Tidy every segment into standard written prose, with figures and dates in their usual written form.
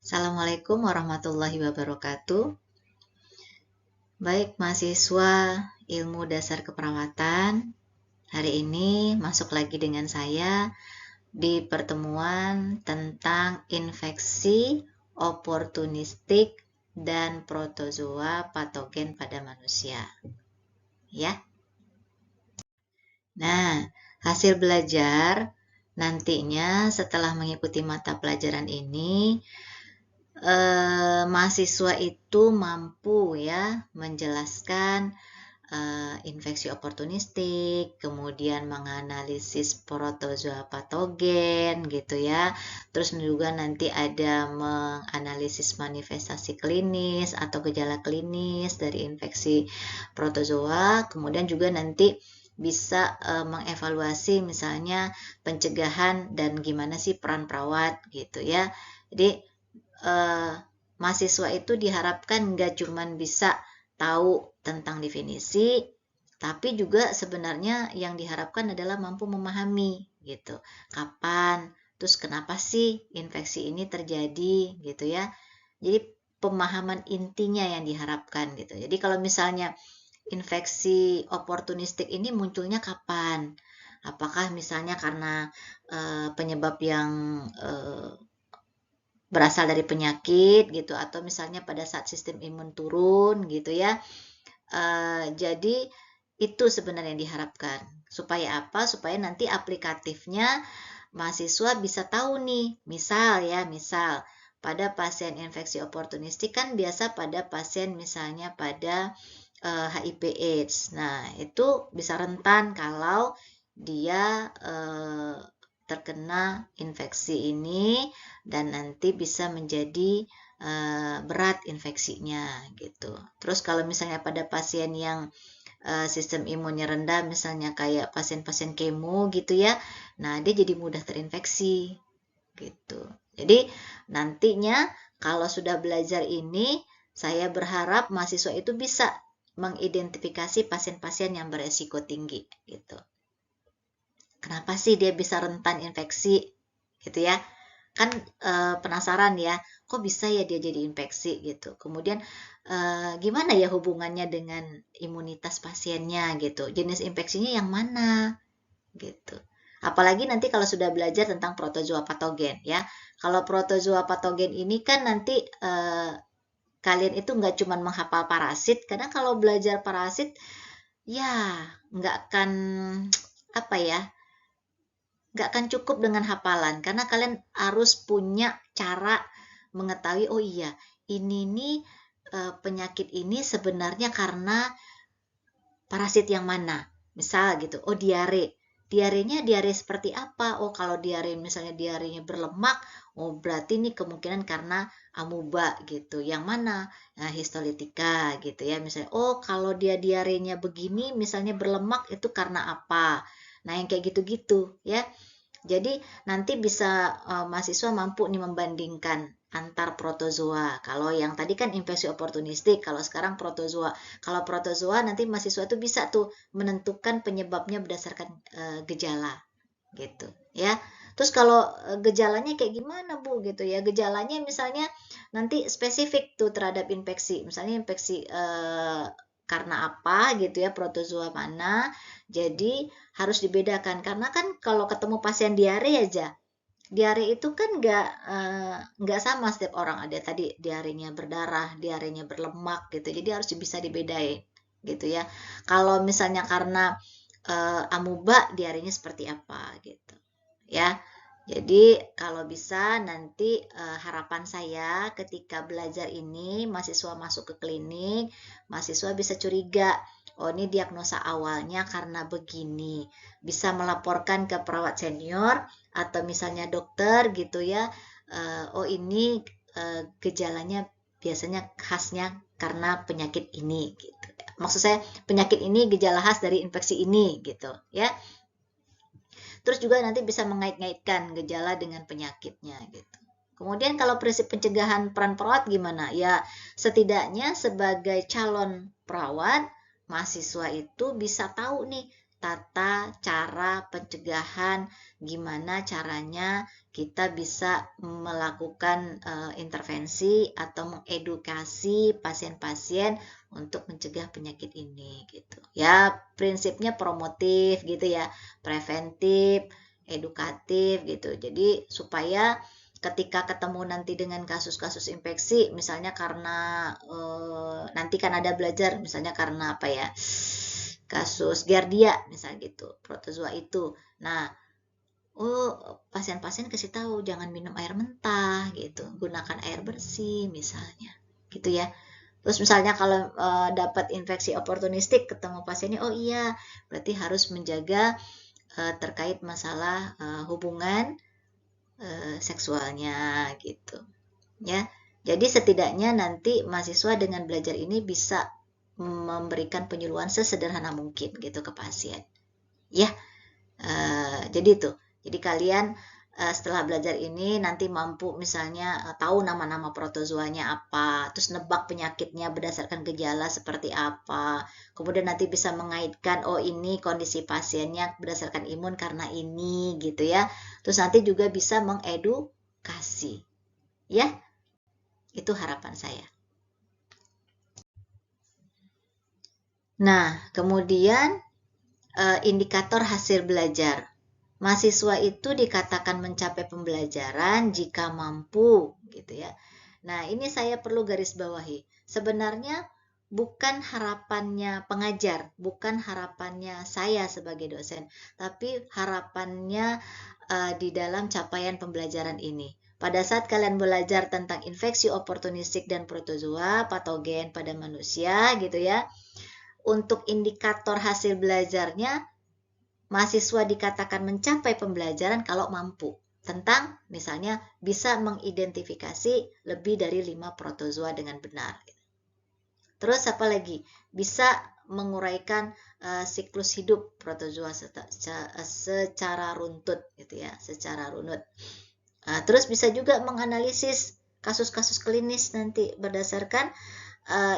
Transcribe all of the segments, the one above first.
Assalamualaikum warahmatullahi wabarakatuh. Baik, mahasiswa ilmu dasar keperawatan. Hari ini masuk lagi dengan saya di pertemuan tentang infeksi oportunistik dan protozoa patogen pada manusia. Ya. Nah, hasil belajar nantinya setelah mengikuti mata pelajaran ini mahasiswa itu mampu ya menjelaskan infeksi oportunistik, kemudian menganalisis protozoa patogen gitu ya. Terus juga nanti ada menganalisis manifestasi klinis atau gejala klinis dari infeksi protozoa. Kemudian juga nanti bisa mengevaluasi misalnya pencegahan dan gimana sih peran perawat gitu ya. Jadi mahasiswa itu diharapkan nggak cuman bisa tahu tentang definisi, tapi juga sebenarnya yang diharapkan adalah mampu memahami gitu. Kapan, terus kenapa sih infeksi ini terjadi gitu ya. Jadi pemahaman intinya yang diharapkan gitu. Jadi kalau misalnya infeksi oportunistik ini munculnya kapan? Apakah misalnya karena penyebab yang berasal dari penyakit gitu atau misalnya pada saat sistem imun turun gitu ya. Jadi itu sebenarnya yang diharapkan. Supaya apa? Supaya nanti aplikatifnya mahasiswa bisa tahu nih. Misal pada pasien infeksi oportunistik kan biasa pada pasien misalnya pada HIV AIDS. Nah, itu bisa rentan kalau dia terkena infeksi ini dan nanti bisa menjadi berat infeksinya gitu. Terus kalau misalnya pada pasien yang sistem imunnya rendah, misalnya kayak pasien-pasien kemo gitu ya, nah dia jadi mudah terinfeksi gitu. Jadi nantinya kalau sudah belajar ini, saya berharap mahasiswa itu bisa mengidentifikasi pasien-pasien yang beresiko tinggi gitu. Kenapa sih dia bisa rentan infeksi gitu ya? Kan penasaran ya, kok bisa ya dia jadi infeksi gitu. Kemudian gimana ya hubungannya dengan imunitas pasiennya gitu. Jenis infeksinya yang mana gitu. Apalagi nanti kalau sudah belajar tentang protozoa patogen ya. Kalau protozoa patogen ini kan nanti kalian itu nggak cuma menghafal parasit, karena kalau belajar parasit ya nggak akan apa ya, nggak akan cukup dengan hafalan karena kalian harus punya cara mengetahui, oh iya ini nih penyakit ini sebenarnya karena parasit yang mana. Misal gitu, oh diare. Diarenya diare seperti apa? Oh kalau diare misalnya diarenya berlemak, oh berarti ini kemungkinan karena amuba gitu. Yang mana? Nah, histolitika gitu ya. Misalnya, oh kalau dia diarenya begini misalnya berlemak itu karena apa? Nah, yang kayak gitu-gitu ya. Jadi nanti bisa mahasiswa mampu nih membandingkan antar protozoa. Kalau yang tadi kan infeksi oportunistik, kalau sekarang protozoa. Kalau protozoa nanti mahasiswa itu bisa tuh menentukan penyebabnya berdasarkan gejala gitu ya. Terus kalau gejalanya kayak gimana Bu gitu ya? Gejalanya misalnya nanti spesifik tuh terhadap infeksi. Misalnya infeksi karena apa gitu ya, protozoa mana. Jadi harus dibedakan karena kan kalau ketemu pasien diare aja, diare itu kan nggak sama setiap orang. Ada tadi diarenya berdarah, diarenya berlemak gitu. Jadi harus bisa dibedain gitu ya. Kalau misalnya karena amuba, diarenya seperti apa gitu ya. Jadi kalau bisa nanti harapan saya ketika belajar ini mahasiswa masuk ke klinik, mahasiswa bisa curiga, oh ini diagnosa awalnya karena begini. Bisa melaporkan ke perawat senior atau misalnya dokter gitu ya. Oh ini gejalanya biasanya khasnya karena penyakit ini gitu. Maksud saya penyakit ini gejala khas dari infeksi ini gitu ya. Terus juga nanti bisa mengait-ngaitkan gejala dengan penyakitnya gitu. Kemudian kalau prinsip pencegahan peran perawat gimana? Ya setidaknya sebagai calon perawat, mahasiswa itu bisa tahu nih tata cara pencegahan, gimana caranya kita bisa melakukan intervensi atau mengedukasi pasien-pasien untuk mencegah penyakit ini gitu. Ya, prinsipnya promotif gitu ya, preventif, edukatif gitu. Jadi supaya ketika ketemu nanti dengan kasus-kasus infeksi, misalnya karena nanti kan ada belajar, misalnya karena apa ya, kasus Giardia misalnya gitu, protozoa itu. Nah, pasien-pasien kasih tahu jangan minum air mentah gitu, gunakan air bersih misalnya, gitu ya. Terus misalnya kalau dapat infeksi oportunistik ketemu pasiennya, oh iya, berarti harus menjaga terkait masalah hubungan seksualnya gitu ya. Jadi setidaknya nanti mahasiswa dengan belajar ini bisa memberikan penyuluhan sesederhana mungkin gitu ke pasien ya. Jadi itu, jadi kalian setelah belajar ini nanti mampu misalnya tahu nama-nama protozoanya apa, terus nebak penyakitnya berdasarkan gejala seperti apa, kemudian nanti bisa mengaitkan, oh ini kondisi pasiennya berdasarkan imun karena ini gitu ya, terus nanti juga bisa mengedukasi ya, itu harapan saya. Nah, kemudian indikator hasil belajar. Mahasiswa itu dikatakan mencapai pembelajaran jika mampu, gitu ya. Nah, ini saya perlu garis bawahi. Sebenarnya bukan harapannya pengajar, bukan harapannya saya sebagai dosen, tapi harapannya di dalam capaian pembelajaran ini. Pada saat kalian belajar tentang infeksi oportunistik dan protozoa patogen pada manusia, gitu ya. Untuk indikator hasil belajarnya, mahasiswa dikatakan mencapai pembelajaran kalau mampu tentang misalnya bisa mengidentifikasi lebih dari 5 protozoa dengan benar. Terus apa lagi? Bisa menguraikan siklus hidup protozoa secara runtut gitu ya, secara runut. Terus bisa juga menganalisis kasus-kasus klinis nanti berdasarkan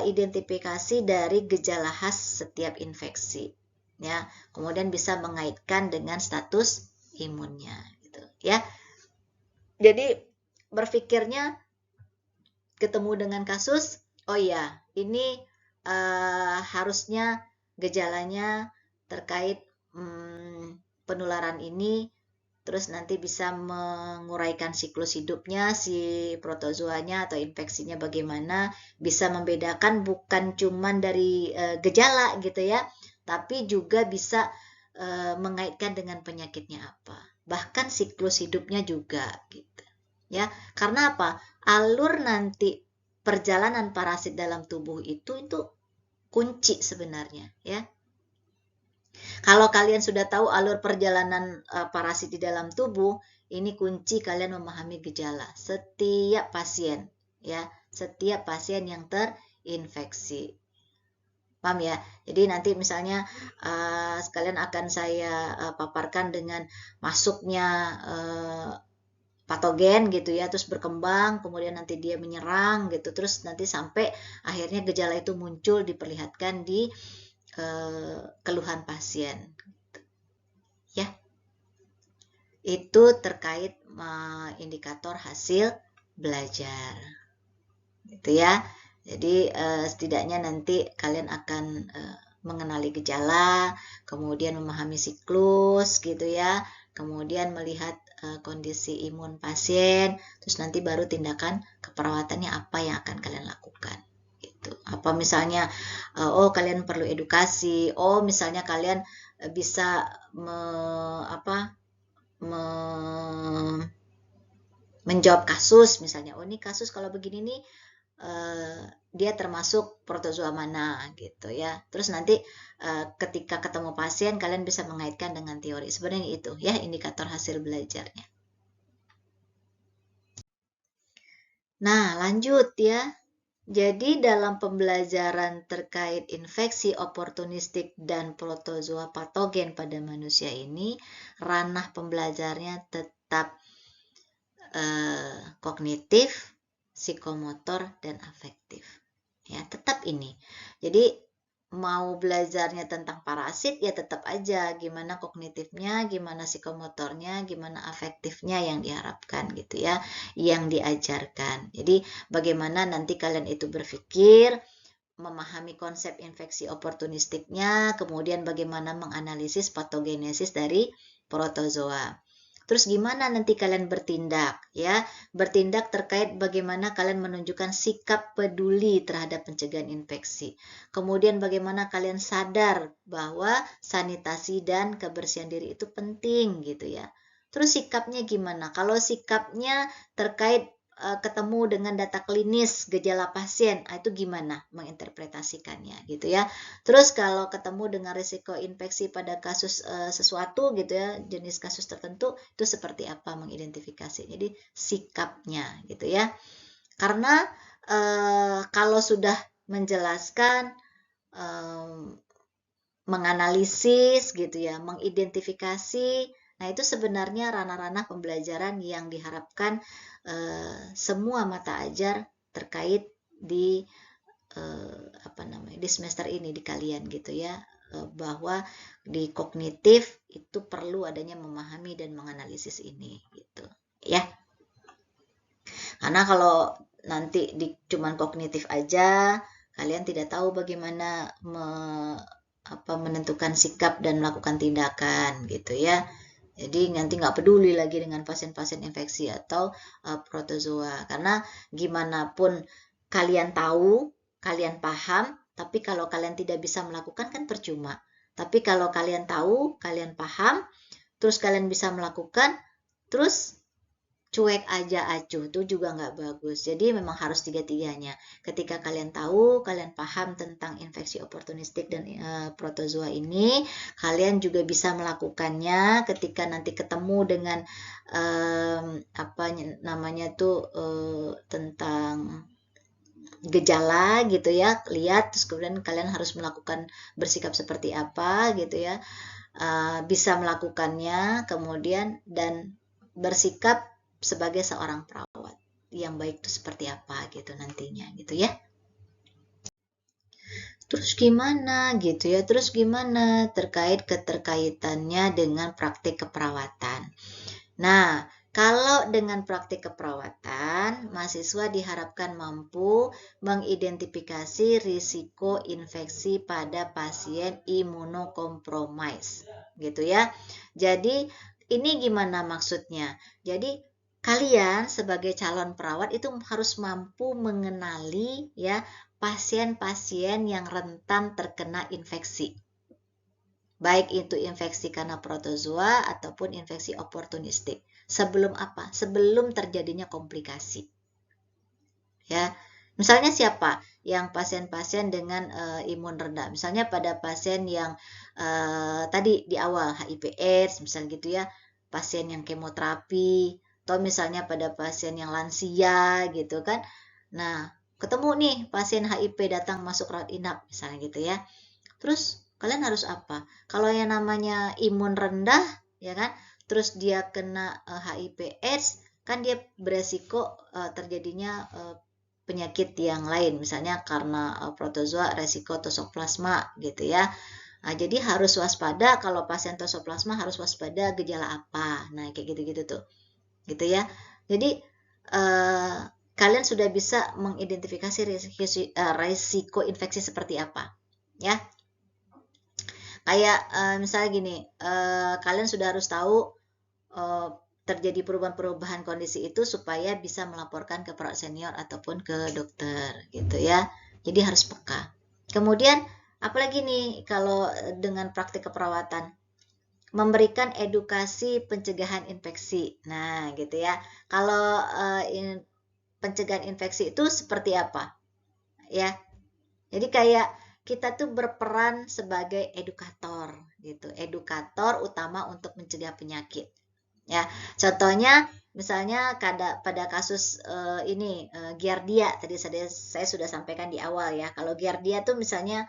identifikasi dari gejala khas setiap infeksi. Ya, kemudian bisa mengaitkan dengan status imunnya gitu ya. Jadi berpikirnya ketemu dengan kasus, oh ya, ini harusnya gejalanya terkait penularan ini, terus nanti bisa menguraikan siklus hidupnya si protozoanya atau infeksinya bagaimana, bisa membedakan bukan cuman dari gejala gitu ya, tapi juga bisa mengaitkan dengan penyakitnya apa, bahkan siklus hidupnya juga gitu ya. Karena apa? Alur nanti perjalanan parasit dalam tubuh itu kunci sebenarnya ya. Kalau kalian sudah tahu alur perjalanan parasit di dalam tubuh, ini kunci kalian memahami gejala setiap pasien ya, setiap pasien yang terinfeksi. Paham ya? Jadi nanti misalnya sekalian akan saya paparkan dengan masuknya patogen gitu ya, terus berkembang, kemudian nanti dia menyerang gitu, terus nanti sampai akhirnya gejala itu muncul diperlihatkan di keluhan pasien ya. Itu terkait indikator hasil belajar gitu ya. Jadi setidaknya nanti kalian akan mengenali gejala, kemudian memahami siklus gitu ya, kemudian melihat kondisi imun pasien, terus nanti baru tindakan keperawatannya apa yang akan kalian lakukan gitu. Apa misalnya oh kalian perlu edukasi, oh misalnya kalian bisa menjawab kasus misalnya, oh ini kasus kalau begini nih dia termasuk protozoa mana gitu ya. Terus nanti ketika ketemu pasien kalian bisa mengaitkan dengan teori. Sebenarnya itu ya indikator hasil belajarnya. Nah, lanjut ya. Jadi dalam pembelajaran terkait infeksi oportunistik dan protozoa patogen pada manusia ini, ranah pembelajarnya tetap kognitif, psikomotor, dan afektif. Ya, tetap ini. Jadi mau belajarnya tentang parasit ya tetap aja gimana kognitifnya, gimana psikomotornya, gimana afektifnya yang diharapkan gitu ya, yang diajarkan. Jadi bagaimana nanti kalian itu berpikir, memahami konsep infeksi oportunistiknya, kemudian bagaimana menganalisis patogenesis dari protozoa. Terus gimana nanti kalian bertindak ya? Bertindak terkait bagaimana kalian menunjukkan sikap peduli terhadap pencegahan infeksi. Kemudian bagaimana kalian sadar bahwa sanitasi dan kebersihan diri itu penting gitu ya. Terus sikapnya gimana? Kalau sikapnya terkait ketemu dengan data klinis gejala pasien, itu gimana menginterpretasikannya gitu ya. Terus kalau ketemu dengan risiko infeksi pada kasus sesuatu gitu ya, jenis kasus tertentu itu seperti apa mengidentifikasi. Jadi sikapnya gitu ya. Karena kalau sudah menjelaskan menganalisis gitu ya, mengidentifikasi. Nah, itu sebenarnya ranah-ranah pembelajaran yang diharapkan semua mata ajar terkait di di semester ini di kalian gitu ya, bahwa di kognitif itu perlu adanya memahami dan menganalisis ini gitu ya. Karena kalau nanti di cuman kognitif aja, kalian tidak tahu bagaimana menentukan sikap dan melakukan tindakan gitu ya. Jadi nanti nggak peduli lagi dengan pasien-pasien infeksi atau protozoa. Karena gimana pun kalian tahu, kalian paham, tapi kalau kalian tidak bisa melakukan kan percuma. Tapi kalau kalian tahu, kalian paham, terus kalian bisa melakukan, terus cuek aja acuh itu juga nggak bagus. Jadi memang harus tiga-tiganya. Ketika kalian tahu, kalian paham tentang infeksi oportunistik dan protozoa ini, kalian juga bisa melakukannya ketika nanti ketemu dengan apa namanya tuh tentang gejala gitu ya, lihat terus kemudian kalian harus melakukan bersikap seperti apa gitu ya. Bisa melakukannya kemudian dan bersikap sebagai seorang perawat yang baik itu seperti apa gitu nantinya gitu ya. Terus gimana gitu ya, terus gimana terkait keterkaitannya dengan praktik keperawatan. Nah, kalau dengan praktik keperawatan, mahasiswa diharapkan mampu mengidentifikasi risiko infeksi pada pasien imunokompromis gitu ya. Jadi ini gimana maksudnya? Jadi kalian sebagai calon perawat itu harus mampu mengenali ya pasien-pasien yang rentan terkena infeksi. Baik itu infeksi karena protozoa ataupun infeksi oportunistik. Sebelum apa? Sebelum terjadinya komplikasi. Ya. Misalnya siapa? Yang pasien-pasien dengan imun rendah. Misalnya pada pasien yang tadi di awal HIV/AIDS misalnya gitu ya, pasien yang kemoterapi, atau misalnya pada pasien yang lansia gitu kan. Nah, ketemu nih pasien HIV datang masuk rawat inap misalnya gitu ya. Terus kalian harus apa? Kalau yang namanya imun rendah ya kan, terus dia kena HIV/AIDS, kan dia beresiko terjadinya penyakit yang lain, misalnya karena protozoa resiko tosoplasma gitu ya. Nah, jadi harus waspada kalau pasien tosoplasma harus waspada gejala apa. Nah, kayak gitu-gitu tuh. Gitu ya. Jadi kalian sudah bisa mengidentifikasi risiko infeksi seperti apa. Ya. Kayak misalnya gini, kalian sudah harus tahu terjadi perubahan-perubahan kondisi itu supaya bisa melaporkan ke perawat senior ataupun ke dokter gitu ya. Jadi harus peka. Kemudian apalagi nih kalau dengan praktik keperawatan, memberikan edukasi pencegahan infeksi. Nah, gitu ya. Kalau pencegahan infeksi itu seperti apa? Ya. Jadi kayak kita tuh berperan sebagai edukator gitu. Edukator utama untuk mencegah penyakit. Ya, contohnya misalnya pada kasus ini Giardia tadi saya sudah sampaikan di awal ya. Kalau Giardia tuh misalnya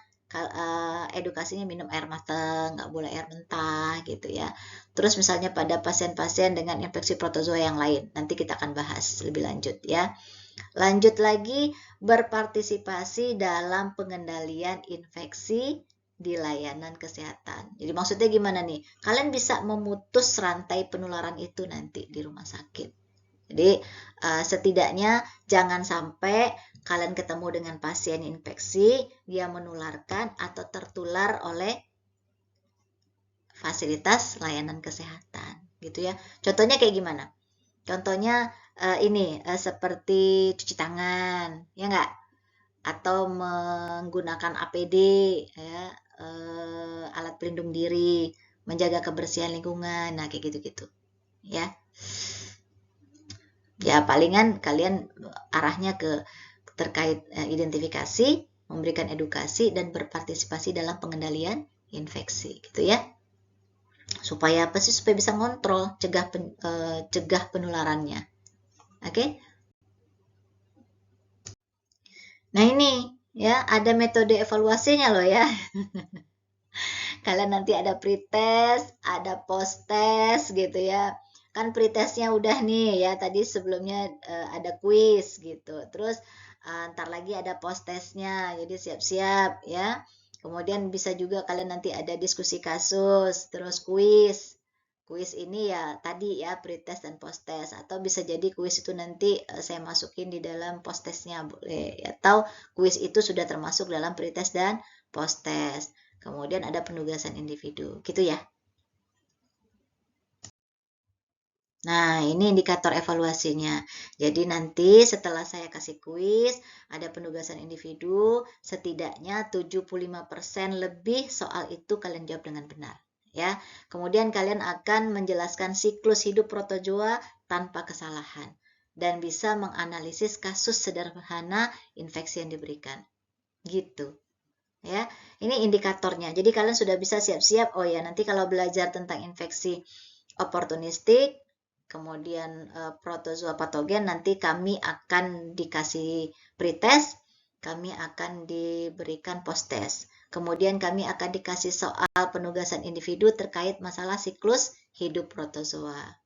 edukasinya minum air matang, nggak boleh air mentah gitu ya. Terus misalnya pada pasien-pasien dengan infeksi protozoa yang lain, nanti kita akan bahas lebih lanjut ya. Lanjut lagi, berpartisipasi dalam pengendalian infeksi di layanan kesehatan. Jadi maksudnya gimana nih? Kalian bisa memutus rantai penularan itu nanti di rumah sakit. Jadi setidaknya jangan sampai kalian ketemu dengan pasien infeksi, dia menularkan atau tertular oleh fasilitas layanan kesehatan, gitu ya. Contohnya kayak gimana? Contohnya ini seperti cuci tangan, ya enggak? Atau menggunakan APD, ya, alat pelindung diri, menjaga kebersihan lingkungan, nah kayak gitu-gitu, ya. Ya palingan kalian arahnya ke terkait identifikasi, memberikan edukasi dan berpartisipasi dalam pengendalian infeksi, gitu ya. Supaya apa sih? Supaya bisa ngontrol, cegah penularannya. Oke? Nah ini ya ada metode evaluasinya loh ya. Kalian nanti ada pretest, ada post-test gitu ya. Kan pretestnya udah nih ya, tadi sebelumnya ada kuis gitu. Terus ntar lagi ada post-testnya, jadi siap-siap ya. Kemudian bisa juga kalian nanti ada diskusi kasus, terus kuis. Kuis ini ya tadi ya pretest dan post-test. Atau bisa jadi kuis itu nanti saya masukin di dalam post-testnya boleh. Atau kuis itu sudah termasuk dalam pretest dan post-test. Kemudian ada penugasan individu, gitu ya. Nah, ini indikator evaluasinya. Jadi nanti setelah saya kasih kuis, ada penugasan individu, setidaknya 75% lebih soal itu kalian jawab dengan benar. Ya, kemudian kalian akan menjelaskan siklus hidup protozoa tanpa kesalahan dan bisa menganalisis kasus sederhana infeksi yang diberikan. Gitu. Ya, ini indikatornya. Jadi kalian sudah bisa siap-siap. Oh ya, nanti kalau belajar tentang infeksi oportunistik, kemudian protozoa patogen, nanti kami akan dikasih pretest, kami akan diberikan post-test. Kemudian kami akan dikasih soal penugasan individu terkait masalah siklus hidup protozoa.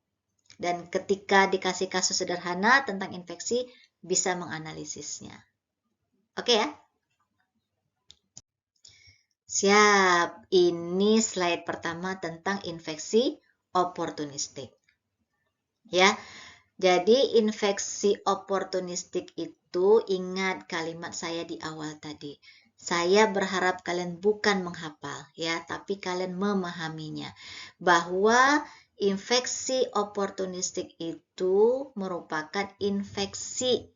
Dan ketika dikasih kasus sederhana tentang infeksi, bisa menganalisisnya. Oke ya? Siap, ini slide pertama tentang infeksi oportunistik. Ya, jadi infeksi oportunistik itu ingat kalimat saya di awal tadi. Saya berharap kalian bukan menghafal ya, tapi kalian memahaminya. Bahwa infeksi oportunistik itu merupakan infeksi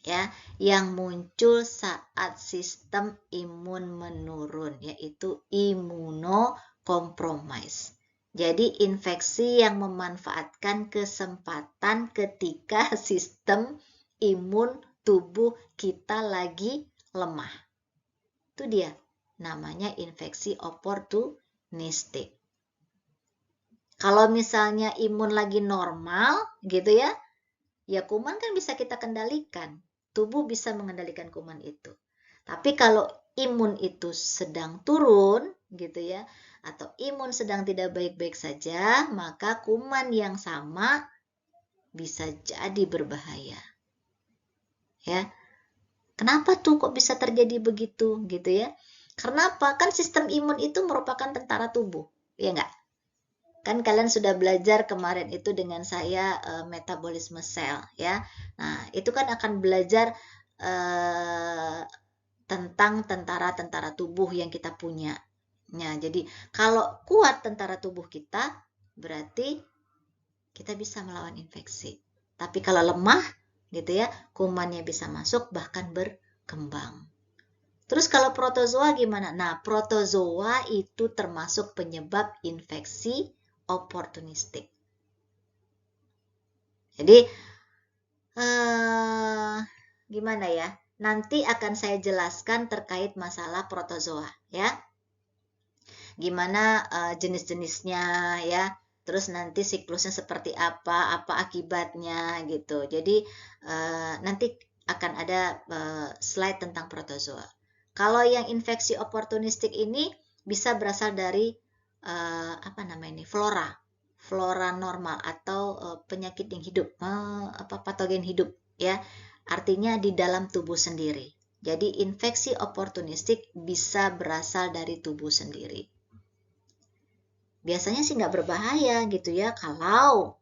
ya yang muncul saat sistem imun menurun, yaitu imunokompromis. Jadi infeksi yang memanfaatkan kesempatan ketika sistem imun tubuh kita lagi lemah. Itu dia namanya infeksi oportunistik. Kalau misalnya imun lagi normal gitu ya kuman kan bisa kita kendalikan. Tubuh bisa mengendalikan kuman itu. Tapi kalau imun itu sedang turun gitu ya, atau imun sedang tidak baik-baik saja, maka kuman yang sama bisa jadi berbahaya. Ya. Kenapa tuh kok bisa terjadi begitu gitu ya? Kenapa? Kan sistem imun itu merupakan tentara tubuh. Ya enggak? Kan kalian sudah belajar kemarin itu dengan saya metabolisme sel ya. Nah, itu kan akan belajar tentang tentara-tentara tubuh yang kita punya. Nah, jadi kalau kuat tentara tubuh kita, berarti kita bisa melawan infeksi. Tapi kalau lemah, gitu ya, kumannya bisa masuk bahkan berkembang. Terus kalau protozoa gimana? Nah, protozoa itu termasuk penyebab infeksi oportunistik. Jadi, gimana ya? Nanti akan saya jelaskan terkait masalah protozoa ya. Gimana jenis-jenisnya ya. Terus nanti siklusnya seperti apa akibatnya gitu. Jadi nanti akan ada slide tentang protozoa. Kalau yang infeksi oportunistik ini bisa berasal dari flora normal atau penyakit yang hidup, patogen hidup ya. artinya di dalam tubuh sendiri. Jadi infeksi oportunistik bisa berasal dari tubuh sendiri. Biasanya sih nggak berbahaya gitu ya kalau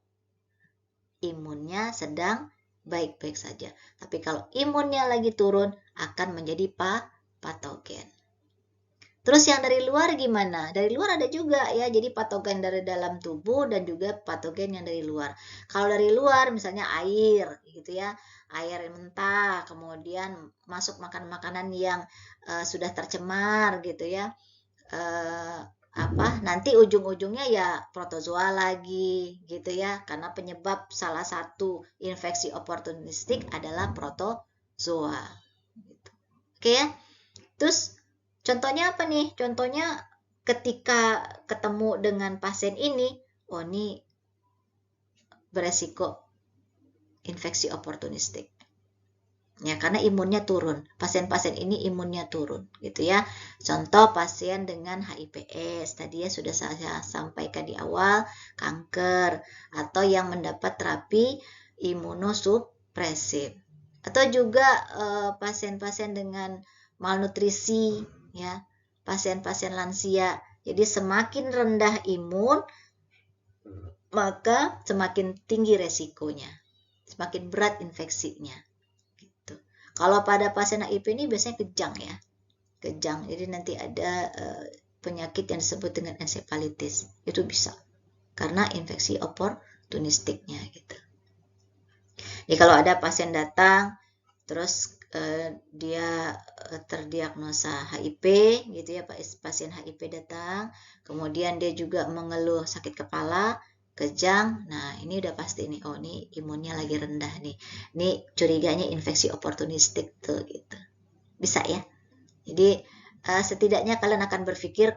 imunnya sedang baik-baik saja. Tapi kalau imunnya lagi turun akan menjadi patogen. Terus yang dari luar gimana? Dari luar ada juga ya, jadi patogen dari dalam tubuh dan juga patogen yang dari luar. Kalau dari luar misalnya air gitu ya, air mentah, kemudian masuk makan makanan yang sudah tercemar gitu ya. Nanti ujung-ujungnya ya protozoa lagi gitu ya, karena penyebab salah satu infeksi oportunistik adalah protozoa gitu. Oke ya. Terus contohnya apa nih? Contohnya ketika ketemu dengan pasien ini, oh ini beresiko infeksi oportunistik. Ya, karena imunnya turun. Pasien-pasien ini imunnya turun, gitu ya. Contoh pasien dengan HIV/AIDS, tadi ya sudah saya sampaikan di awal, kanker, atau yang mendapat terapi imunosupresif. Atau juga pasien-pasien dengan malnutrisi, ya, pasien-pasien lansia. Jadi semakin rendah imun, maka semakin tinggi resikonya, semakin berat infeksinya. Kalau pada pasien HIV ini biasanya kejang ya, kejang. Jadi nanti ada penyakit yang disebut dengan encephalitis, itu bisa karena infeksi oportunistiknya gitu. Jadi kalau ada pasien datang, terus dia terdiagnosa HIV gitu ya, pasien HIV datang, kemudian dia juga mengeluh sakit kepala, kejang, nah ini udah pasti nih, oh ini imunnya lagi rendah nih, ini curiganya infeksi oportunistik tuh gitu, bisa ya. Jadi setidaknya kalian akan berpikir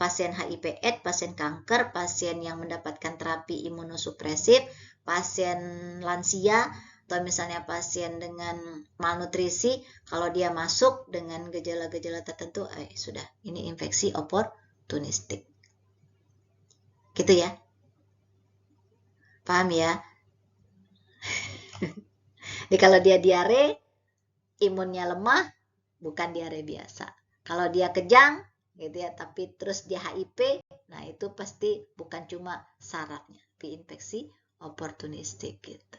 pasien HIV/AIDS, pasien kanker, pasien yang mendapatkan terapi imunosupresif, pasien lansia, atau misalnya pasien dengan malnutrisi, kalau dia masuk dengan gejala-gejala tertentu, sudah, ini infeksi oportunistik. Gitu ya. Paham ya? Jadi kalau dia diare, imunnya lemah, bukan diare biasa. Kalau dia kejang, gitu ya, tapi terus dia HIV, nah itu pasti bukan cuma syaratnya, tapi infeksi oportunistik gitu.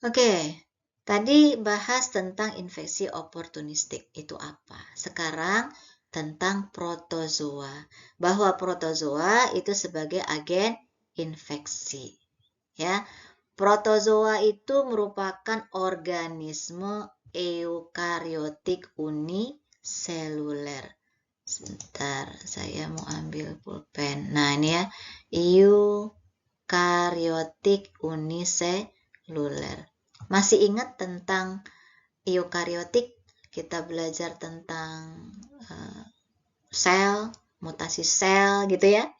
Oke, tadi bahas tentang infeksi oportunistik itu apa. Sekarang tentang protozoa, bahwa protozoa itu sebagai agen infeksi. Ya, protozoa itu merupakan organisme eukariotik uniseluler. Sebentar, saya mau ambil pulpen. Nah, ini ya, eukariotik uniseluler. Masih ingat tentang eukariotik? Kita belajar tentang sel, mutasi sel gitu ya.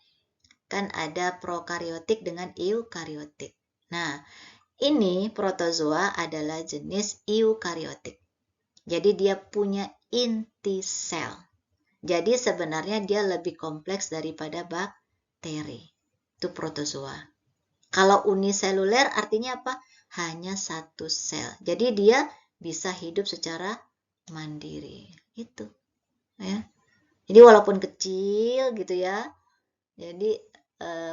Kan ada prokariotik dengan eukariotik. Nah, ini protozoa adalah jenis eukariotik. Jadi dia punya inti sel. Jadi sebenarnya dia lebih kompleks daripada bakteri. Itu protozoa. Kalau uniseluler artinya apa? Hanya satu sel. Jadi dia bisa hidup secara mandiri. Itu. Ya. Jadi walaupun kecil gitu ya. Jadi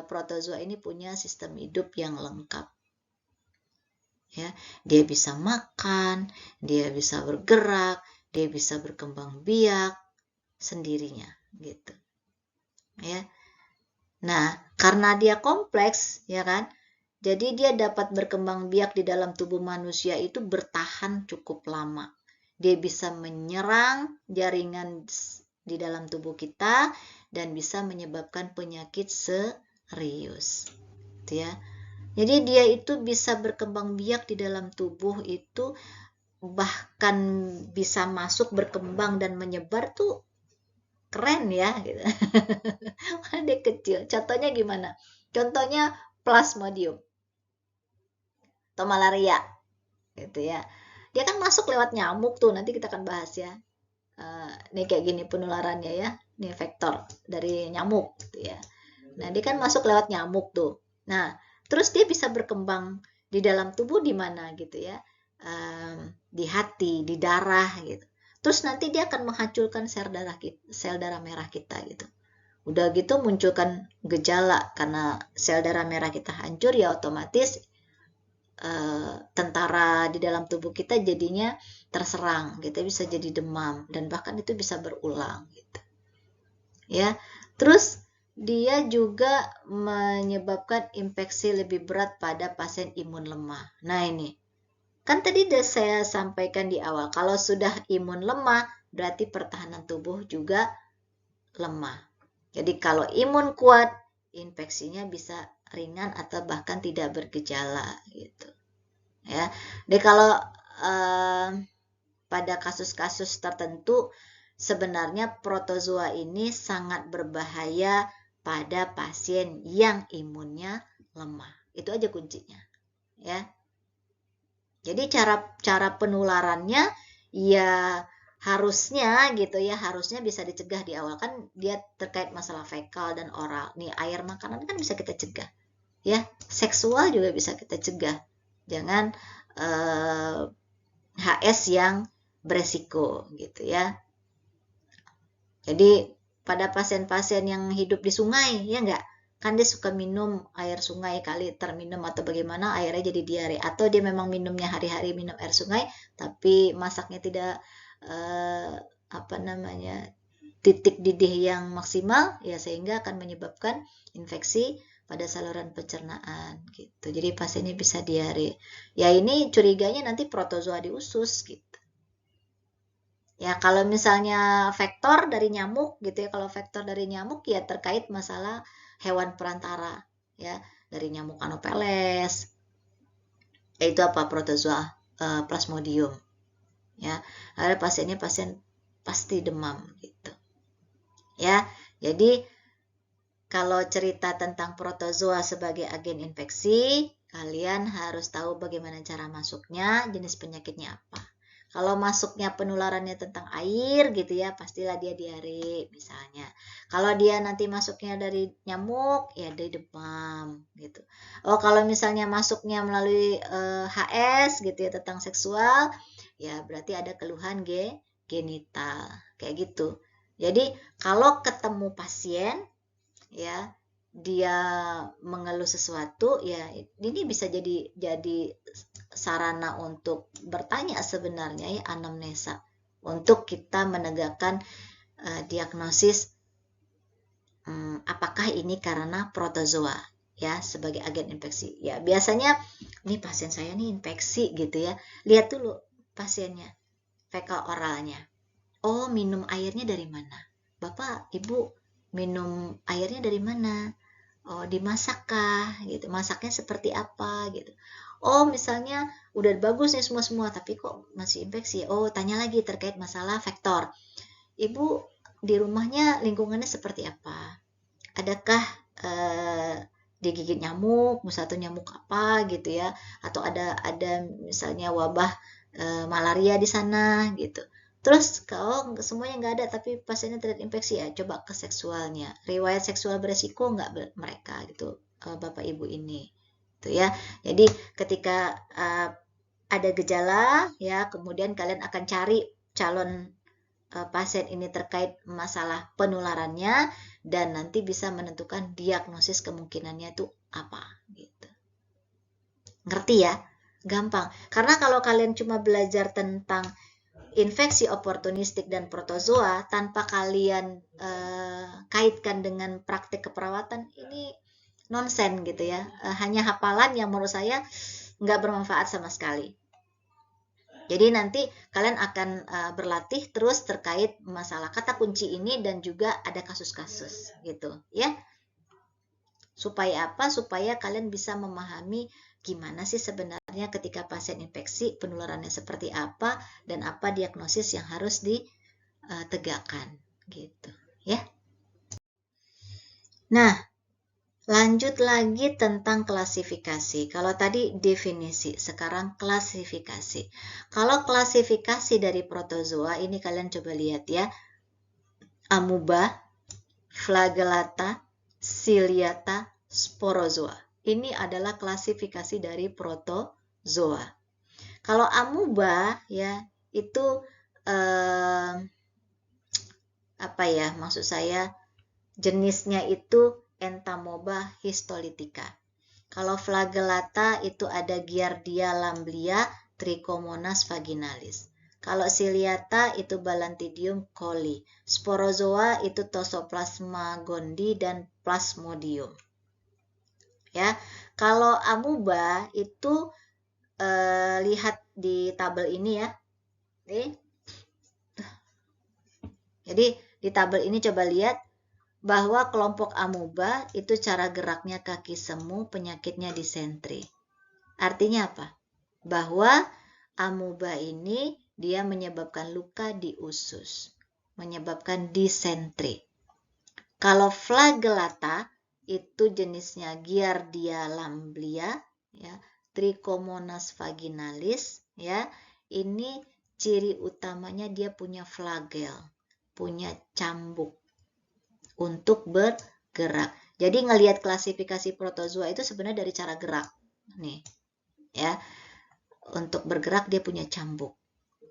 protozoa ini punya sistem hidup yang lengkap. Ya, dia bisa makan, dia bisa bergerak, dia bisa berkembang biak sendirinya gitu. Ya. Nah, karena dia kompleks, ya kan? Jadi dia dapat berkembang biak di dalam tubuh manusia itu bertahan cukup lama. Dia bisa menyerang jaringan di dalam tubuh kita dan bisa menyebabkan penyakit serius. Gitu ya. Jadi dia itu bisa berkembang biak di dalam tubuh itu, bahkan bisa masuk berkembang dan menyebar tuh keren ya gitu. Dia kecil. Contohnya gimana? Contohnya plasmodium atau malaria gitu ya. Dia kan masuk lewat nyamuk tuh, nanti kita akan bahas ya. Nih kayak gini penularannya ya. Nih vektor dari nyamuk gitu ya. Nah, dia kan masuk lewat nyamuk tuh. Nah, Terus dia bisa berkembang di dalam tubuh di mana gitu ya, di hati, di darah gitu. Terus nanti dia akan menghancurkan sel darah merah kita gitu. Udah gitu munculkan gejala karena sel darah merah kita hancur, ya otomatis tentara di dalam tubuh kita jadinya terserang, kita bisa jadi demam dan bahkan itu bisa berulang gitu. Ya. Terus dia juga menyebabkan infeksi lebih berat pada pasien imun lemah. Nah, ini kan tadi udah saya sampaikan di awal, kalau sudah imun lemah berarti pertahanan tubuh juga lemah. Jadi kalau imun kuat, infeksinya bisa ringan atau bahkan tidak bergejala gitu. Ya. Jadi kalau pada kasus-kasus tertentu sebenarnya protozoa ini sangat berbahaya pada pasien yang imunnya lemah. Itu aja kuncinya, ya. Jadi cara penularannya ya harusnya gitu ya, harusnya bisa dicegah di awal, kan dia terkait masalah fekal dan oral. Nih, air makanan kan bisa kita cegah. Ya, seksual juga bisa kita cegah. Jangan HS yang beresiko gitu ya. Jadi pada pasien-pasien yang hidup di sungai, ya enggak? Kan dia suka minum air sungai, kali terminum atau bagaimana airnya jadi diare, atau dia memang minumnya hari-hari minum air sungai tapi masaknya tidak titik didih yang maksimal, ya sehingga akan menyebabkan infeksi pada saluran pencernaan gitu. Jadi pasiennya bisa diare. Ya ini curiganya nanti protozoa di usus gitu. Ya kalau misalnya vektor dari nyamuk gitu ya, kalau vektor dari nyamuk ya terkait masalah hewan perantara ya, dari nyamuk Anopheles. Itu apa? Protozoa Plasmodium. Ya, ada pasiennya pasien pasti demam gitu. Ya, jadi kalau cerita tentang protozoa sebagai agen infeksi, kalian harus tahu bagaimana cara masuknya, jenis penyakitnya apa. Kalau masuknya penularannya tentang air gitu ya, pastilah dia diare misalnya. Kalau dia nanti masuknya dari nyamuk, ya dari demam gitu. Oh, kalau misalnya masuknya melalui HS gitu ya, tentang seksual, ya berarti ada keluhan genital kayak gitu. Jadi kalau ketemu pasien ya dia mengeluh sesuatu, ya ini bisa jadi sarana untuk bertanya sebenarnya ya, anamnesa, untuk kita menegakkan diagnosis apakah ini karena protozoa ya sebagai agen infeksi. Ya biasanya nih pasien saya nih infeksi gitu ya, lihat dulu pasiennya, fekal oralnya. Oh, minum airnya dari mana? Bapak, Ibu minum airnya dari mana? Oh, dimasakkah gitu, masaknya seperti apa gitu. Oh, misalnya udah bagus nih semua tapi kok masih infeksi. Oh, tanya lagi terkait masalah vektor. Ibu di rumahnya lingkungannya seperti apa? Adakah digigit nyamuk, misalnya nyamuk apa gitu ya, atau ada misalnya wabah malaria di sana gitu. Terus kalau semuanya nggak ada tapi pasiennya terinfeksi, ya coba ke seksualnya, riwayat seksual beresiko nggak mereka gitu, bapak ibu ini gitu ya. Jadi ketika ada gejala ya, kemudian kalian akan cari calon pasien ini terkait masalah penularannya, dan nanti bisa menentukan diagnosis kemungkinannya itu apa gitu. Ngerti ya? Gampang. Karena kalau kalian cuma belajar tentang infeksi oportunistik dan protozoa tanpa kalian kaitkan dengan praktik keperawatan, ini nonsen gitu ya. Hanya hafalan yang menurut saya nggak bermanfaat sama sekali. Jadi nanti kalian akan berlatih terus terkait masalah kata kunci ini, dan juga ada kasus-kasus gitu ya. Supaya apa? Supaya kalian bisa memahami gimana sih sebenarnya ketika pasien infeksi, penularannya seperti apa, dan apa diagnosis yang harus ditegakkan gitu ya. Nah, lanjut lagi tentang klasifikasi. Kalau tadi definisi, sekarang klasifikasi. Kalau klasifikasi dari protozoa ini kalian coba lihat ya. Amuba, flagellata, ciliata, sporozoa. ini adalah klasifikasi dari protozoa. Kalau amuba ya itu apa ya, maksud saya jenisnya itu Entamoeba histolytica. Kalau flagellata itu ada Giardia lamblia, Trichomonas vaginalis. Kalau ciliata itu Balantidium coli. Sporozoa itu Toxoplasma gondii dan Plasmodium. Ya, kalau amuba itu lihat di tabel ini ya. Jadi di tabel ini coba lihat bahwa kelompok amuba itu cara geraknya kaki semu, penyakitnya disentri. Artinya apa? Bahwa amuba ini dia menyebabkan luka di usus, menyebabkan disentri. Kalau flagellata itu jenisnya Giardia lamblia, ya, Trichomonas vaginalis, ya. Ini ciri utamanya dia punya flagel, punya cambuk untuk bergerak. Jadi ngelihat klasifikasi protozoa itu sebenarnya dari cara gerak. Nih, ya. Untuk bergerak dia punya cambuk.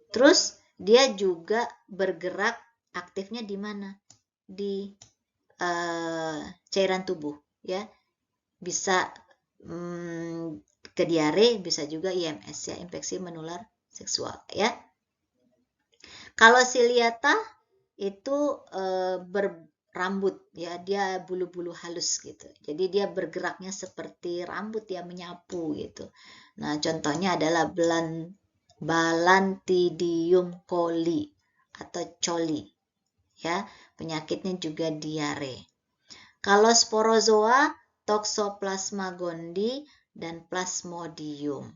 Terus dia juga bergerak aktifnya di mana? Di cairan tubuh, ya. Bisa ke diare, bisa juga IMS, ya, infeksi menular seksual, ya. Kalau ciliata itu berambut, ya, dia bulu-bulu halus gitu. Jadi dia bergeraknya seperti rambut, ya, menyapu gitu. Nah, contohnya adalah Balantidium coli atau coli, ya. Penyakitnya juga diare. Kalau sporozoa, Toxoplasma gondii dan Plasmodium.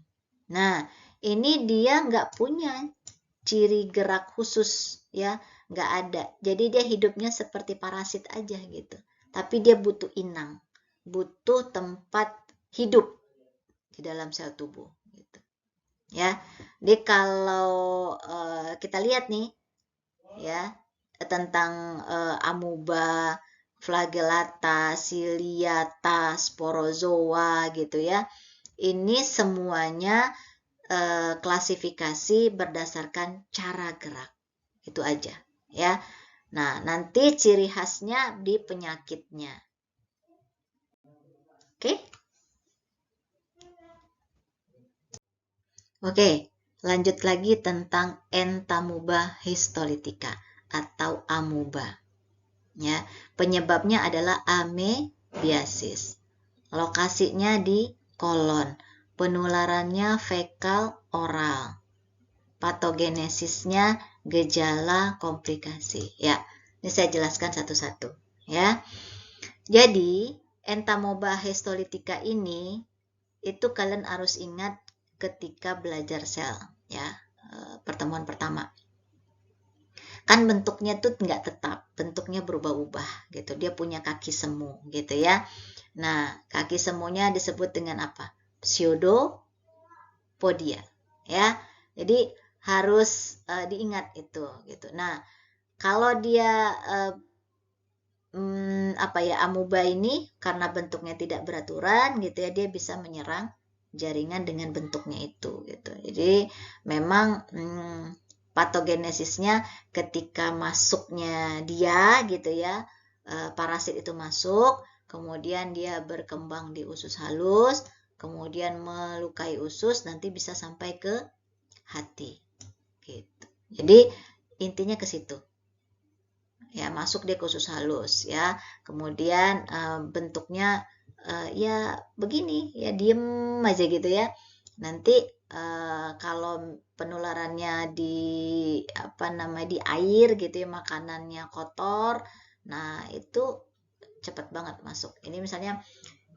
Nah, ini dia nggak punya ciri gerak khusus, ya, nggak ada. Jadi dia hidupnya seperti parasit aja gitu. Tapi dia butuh inang, butuh tempat hidup di dalam sel tubuh, gitu. Ya, jadi kalau kita lihat nih, ya, tentang amuba, flagellata, ciliata, sporozoa gitu ya. Ini semuanya klasifikasi berdasarkan cara gerak. Itu aja, ya. Nah, nanti ciri khasnya di penyakitnya. Oke? Oke, lanjut lagi tentang Entamoeba histolytica atau amuba. Ya, penyebabnya adalah amebiasis. Lokasinya di kolon. Penularannya fekal oral. Patogenesisnya gejala komplikasi. Ya, ini saya jelaskan satu-satu, ya. Jadi, Entamoeba histolytica ini itu kalian harus ingat ketika belajar sel, ya, pertemuan pertama. Kan bentuknya tuh nggak tetap, bentuknya berubah-ubah gitu. Dia punya kaki semu gitu ya. Nah, kaki semuanya disebut dengan apa? Pseudopodia, ya. Jadi harus diingat itu gitu. Nah, kalau dia amuba ini karena bentuknya tidak beraturan gitu ya, dia bisa menyerang jaringan dengan bentuknya itu gitu. Jadi memang patogenesisnya ketika masuknya dia gitu ya, parasit itu masuk, kemudian dia berkembang di usus halus, kemudian melukai usus, nanti bisa sampai ke hati gitu. Jadi intinya ke situ. Ya, masuk dia ke usus halus ya. Kemudian bentuknya ya begini, ya diem aja gitu ya. Nanti kalau penularannya di di air gitu ya, makanannya kotor, nah itu cepat banget masuk. Ini misalnya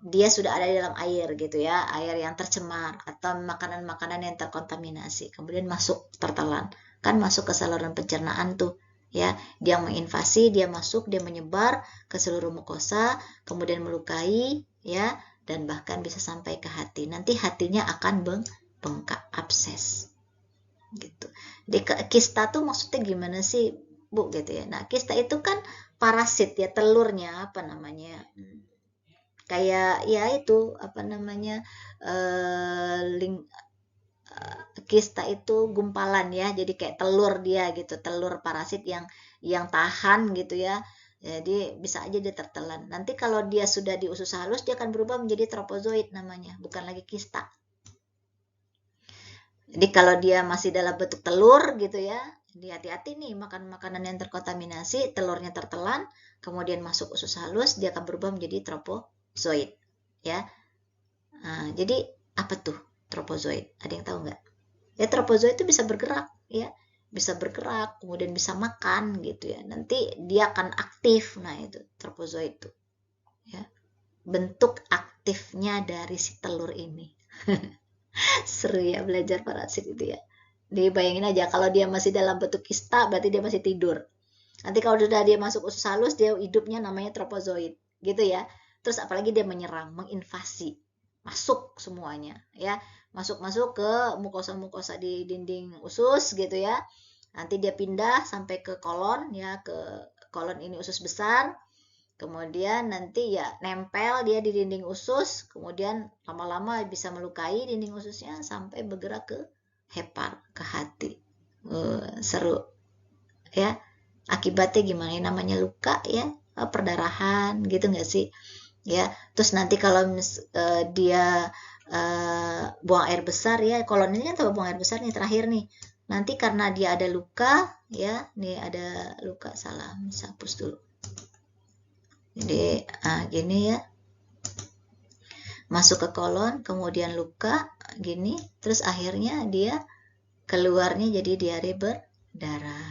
dia sudah ada di dalam air gitu ya, air yang tercemar atau makanan-makanan yang terkontaminasi, kemudian masuk tertelan, kan masuk ke saluran pencernaan tuh. Ya, dia menginvasi, dia masuk, dia menyebar ke seluruh mukosa, kemudian melukai, ya, dan bahkan bisa sampai ke hati. Nanti hatinya akan bengkak, abses, gitu. Jadi kista tuh maksudnya gimana sih, Bu, gitu ya. Nah, kista itu kan parasit ya, telurnya kayak ya itu apa namanya, ling kista itu gumpalan ya, jadi kayak telur dia gitu, telur parasit yang tahan gitu ya. Jadi bisa aja dia tertelan. Nanti kalau dia sudah di usus halus, dia akan berubah menjadi tropozoid namanya, bukan lagi kista. Jadi kalau dia masih dalam bentuk telur gitu ya, hati-hati nih makan makanan yang terkontaminasi, telurnya tertelan, kemudian masuk usus halus, dia akan berubah menjadi tropozoid ya. Nah, jadi apa tuh tropozoid? Ada yang tahu nggak? Ya tropozoid itu bisa bergerak ya, bisa bergerak, kemudian bisa makan gitu ya. Nanti dia akan aktif. Nah, itu tropozoid tuh ya. Bentuk aktifnya dari si telur ini. Seru ya belajar parasit itu ya. Dibayangin aja kalau dia masih dalam bentuk kista berarti dia masih tidur. Nanti kalau sudah dia masuk usus halus dia hidupnya namanya tropozoid gitu ya. Terus apalagi dia menyerang, menginvasi, masuk semuanya ya. Masuk-masuk ke mukosa-mukosa di dinding usus gitu ya. Nanti dia pindah sampai ke kolon ya, ke kolon ini usus besar. Kemudian nanti ya nempel dia di dinding usus, kemudian lama-lama bisa melukai dinding ususnya sampai bergerak ke hepar, ke hati. Seru ya. Akibatnya gimana? Namanya luka ya, perdarahan gitu nggak sih? Ya, terus nanti kalau dia buang air besar ya, kolon ini kan buang air besar nih terakhir nih. Nanti karena dia ada luka ya, nih ada luka salah, hapus dulu. Jadi gini ya, masuk ke kolon, kemudian luka gini, terus akhirnya dia keluarnya jadi diare berdarah.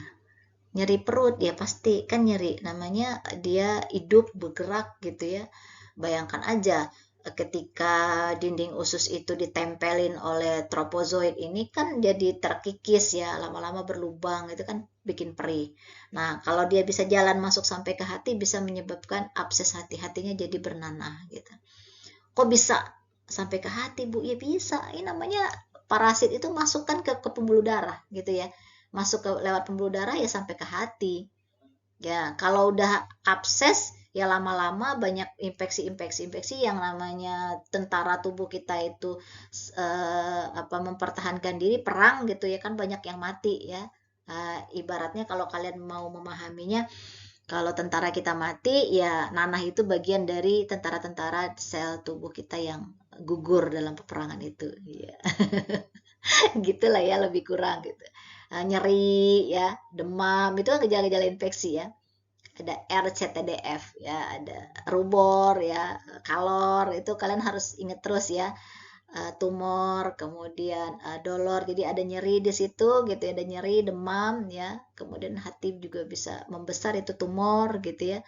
Nyeri perut ya pasti kan nyeri, namanya dia hidup bergerak gitu ya. Bayangkan aja ketika dinding usus itu ditempelin oleh tropozoid ini kan jadi terkikis ya, lama-lama berlubang, itu kan bikin perih. Nah, kalau dia bisa jalan masuk sampai ke hati bisa menyebabkan abses hati, hatinya jadi bernanah gitu. Kok bisa sampai ke hati, Bu? Ya bisa. Ini namanya parasit itu masukkan ke pembuluh darah gitu ya. Masuk ke lewat pembuluh darah ya sampai ke hati. Ya, kalau udah abses ya lama-lama banyak infeksi yang namanya tentara tubuh kita itu mempertahankan diri perang gitu ya kan banyak yang mati ya. Ibaratnya kalau kalian mau memahaminya, kalau tentara kita mati, ya nanah itu bagian dari tentara-tentara sel tubuh kita yang gugur dalam peperangan itu. Ya. Gitulah ya lebih kurang gitu. Nyeri ya, demam itu kan gejala-gejala infeksi ya. Ada RCTDF ya, ada rubor ya, kalor itu kalian harus ingat terus ya. Tumor, kemudian dolor, jadi ada nyeri di situ gitu ya, ada nyeri, demam ya, kemudian hati juga bisa membesar itu tumor gitu ya.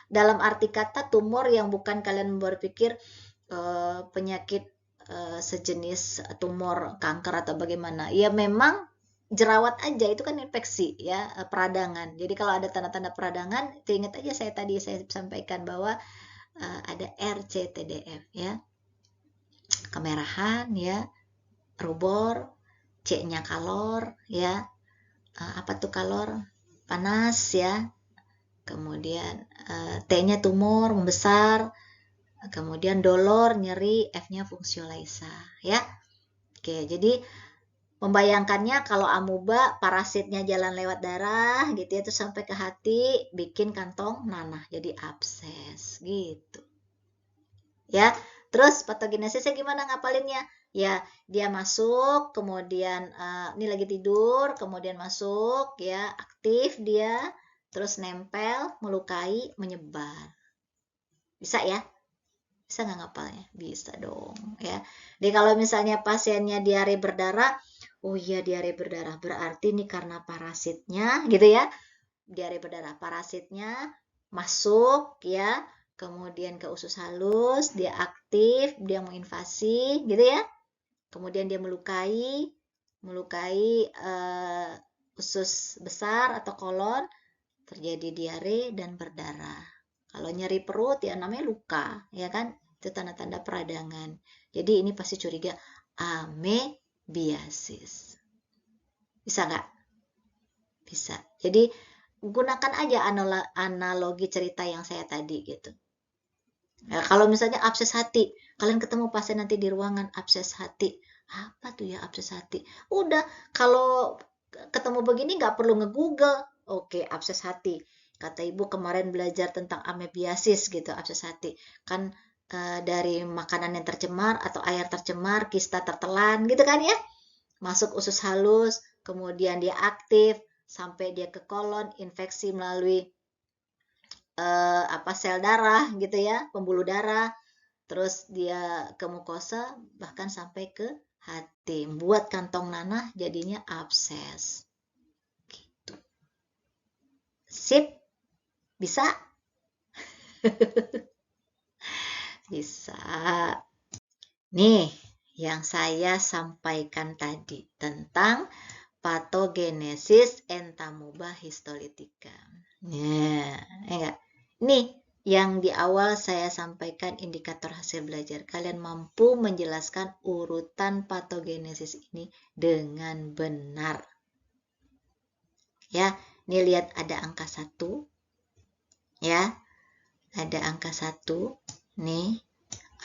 Dalam arti kata tumor yang bukan kalian berpikir penyakit sejenis tumor kanker atau bagaimana, ya memang jerawat aja itu kan infeksi ya, peradangan. Jadi kalau ada tanda-tanda peradangan, ingat aja saya sampaikan bahwa ada RCTDF ya, kemerahan ya, rubor, C-nya kalor ya. Apa tuh kalor? Panas ya. Kemudian T-nya tumor membesar. Kemudian dolor nyeri, F-nya fungsiolisa ya. Oke, jadi membayangkannya kalau amuba parasitnya jalan lewat darah gitu ya terus sampai ke hati bikin kantong nanah jadi abses gitu. Ya, terus patogenesisnya gimana ngapalinnya? Ya, dia masuk, kemudian ini lagi tidur, kemudian masuk, ya aktif dia, terus nempel, melukai, menyebar. Bisa ya? Bisa nggak ngapalnya? Bisa dong, ya. Jadi kalau misalnya pasiennya diare berdarah, oh iya diare berdarah, berarti ini karena parasitnya, gitu ya. Diare berdarah, parasitnya masuk, ya, kemudian ke usus halus, dia aktif, dia menginvasi, gitu ya. Kemudian dia melukai usus besar atau kolon, terjadi diare dan berdarah. Kalau nyeri perut ya namanya luka, ya kan? Itu tanda-tanda peradangan. Jadi ini pasti curiga amebiasis. Bisa nggak? Bisa. Jadi gunakan aja analogi cerita yang saya tadi gitu. Ya, kalau misalnya abses hati, kalian ketemu pasien nanti di ruangan abses hati, apa tuh ya abses hati? Udah, kalau ketemu begini nggak perlu nge-google. Oke, abses hati. Kata ibu kemarin belajar tentang amebiasis gitu, abses hati. Kan dari makanan yang tercemar atau air tercemar, kista tertelan gitu kan ya. Masuk usus halus, kemudian dia aktif sampai dia ke kolon, infeksi melalui sel darah gitu ya, pembuluh darah, terus dia ke mukosa bahkan sampai ke hati, buat kantong nanah jadinya abses. Gitu. Sip, bisa? Bisa. Nih, yang saya sampaikan tadi tentang patogenesis Entamoeba histolytica. Nah, enggak. Nih, yang di awal saya sampaikan indikator hasil belajar. Kalian mampu menjelaskan urutan patogenesis ini dengan benar. Ya, ini lihat ada angka 1. Ya, ada angka 1. Nih,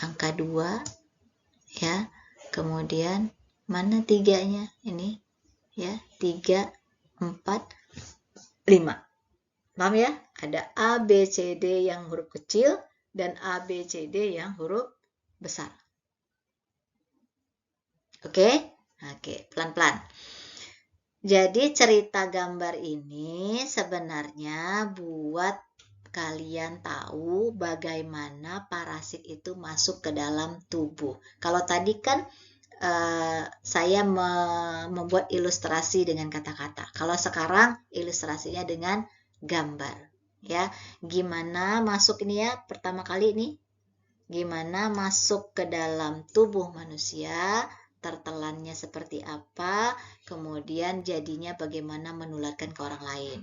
angka 2. Ya, kemudian mana 3-nya? Ini, ya, 3, 4, 5. Paham ya? Ada A, B, C, D yang huruf kecil dan A, B, C, D yang huruf besar. Oke? Oke, pelan-pelan. Jadi cerita gambar ini sebenarnya buat kalian tahu bagaimana parasit itu masuk ke dalam tubuh. Kalau tadi kan saya membuat ilustrasi dengan kata-kata. Kalau sekarang ilustrasinya dengan gambar. Ya, gimana masuk ini ya? Pertama kali ini, gimana masuk ke dalam tubuh manusia, tertelannya seperti apa, kemudian jadinya bagaimana menularkan ke orang lain.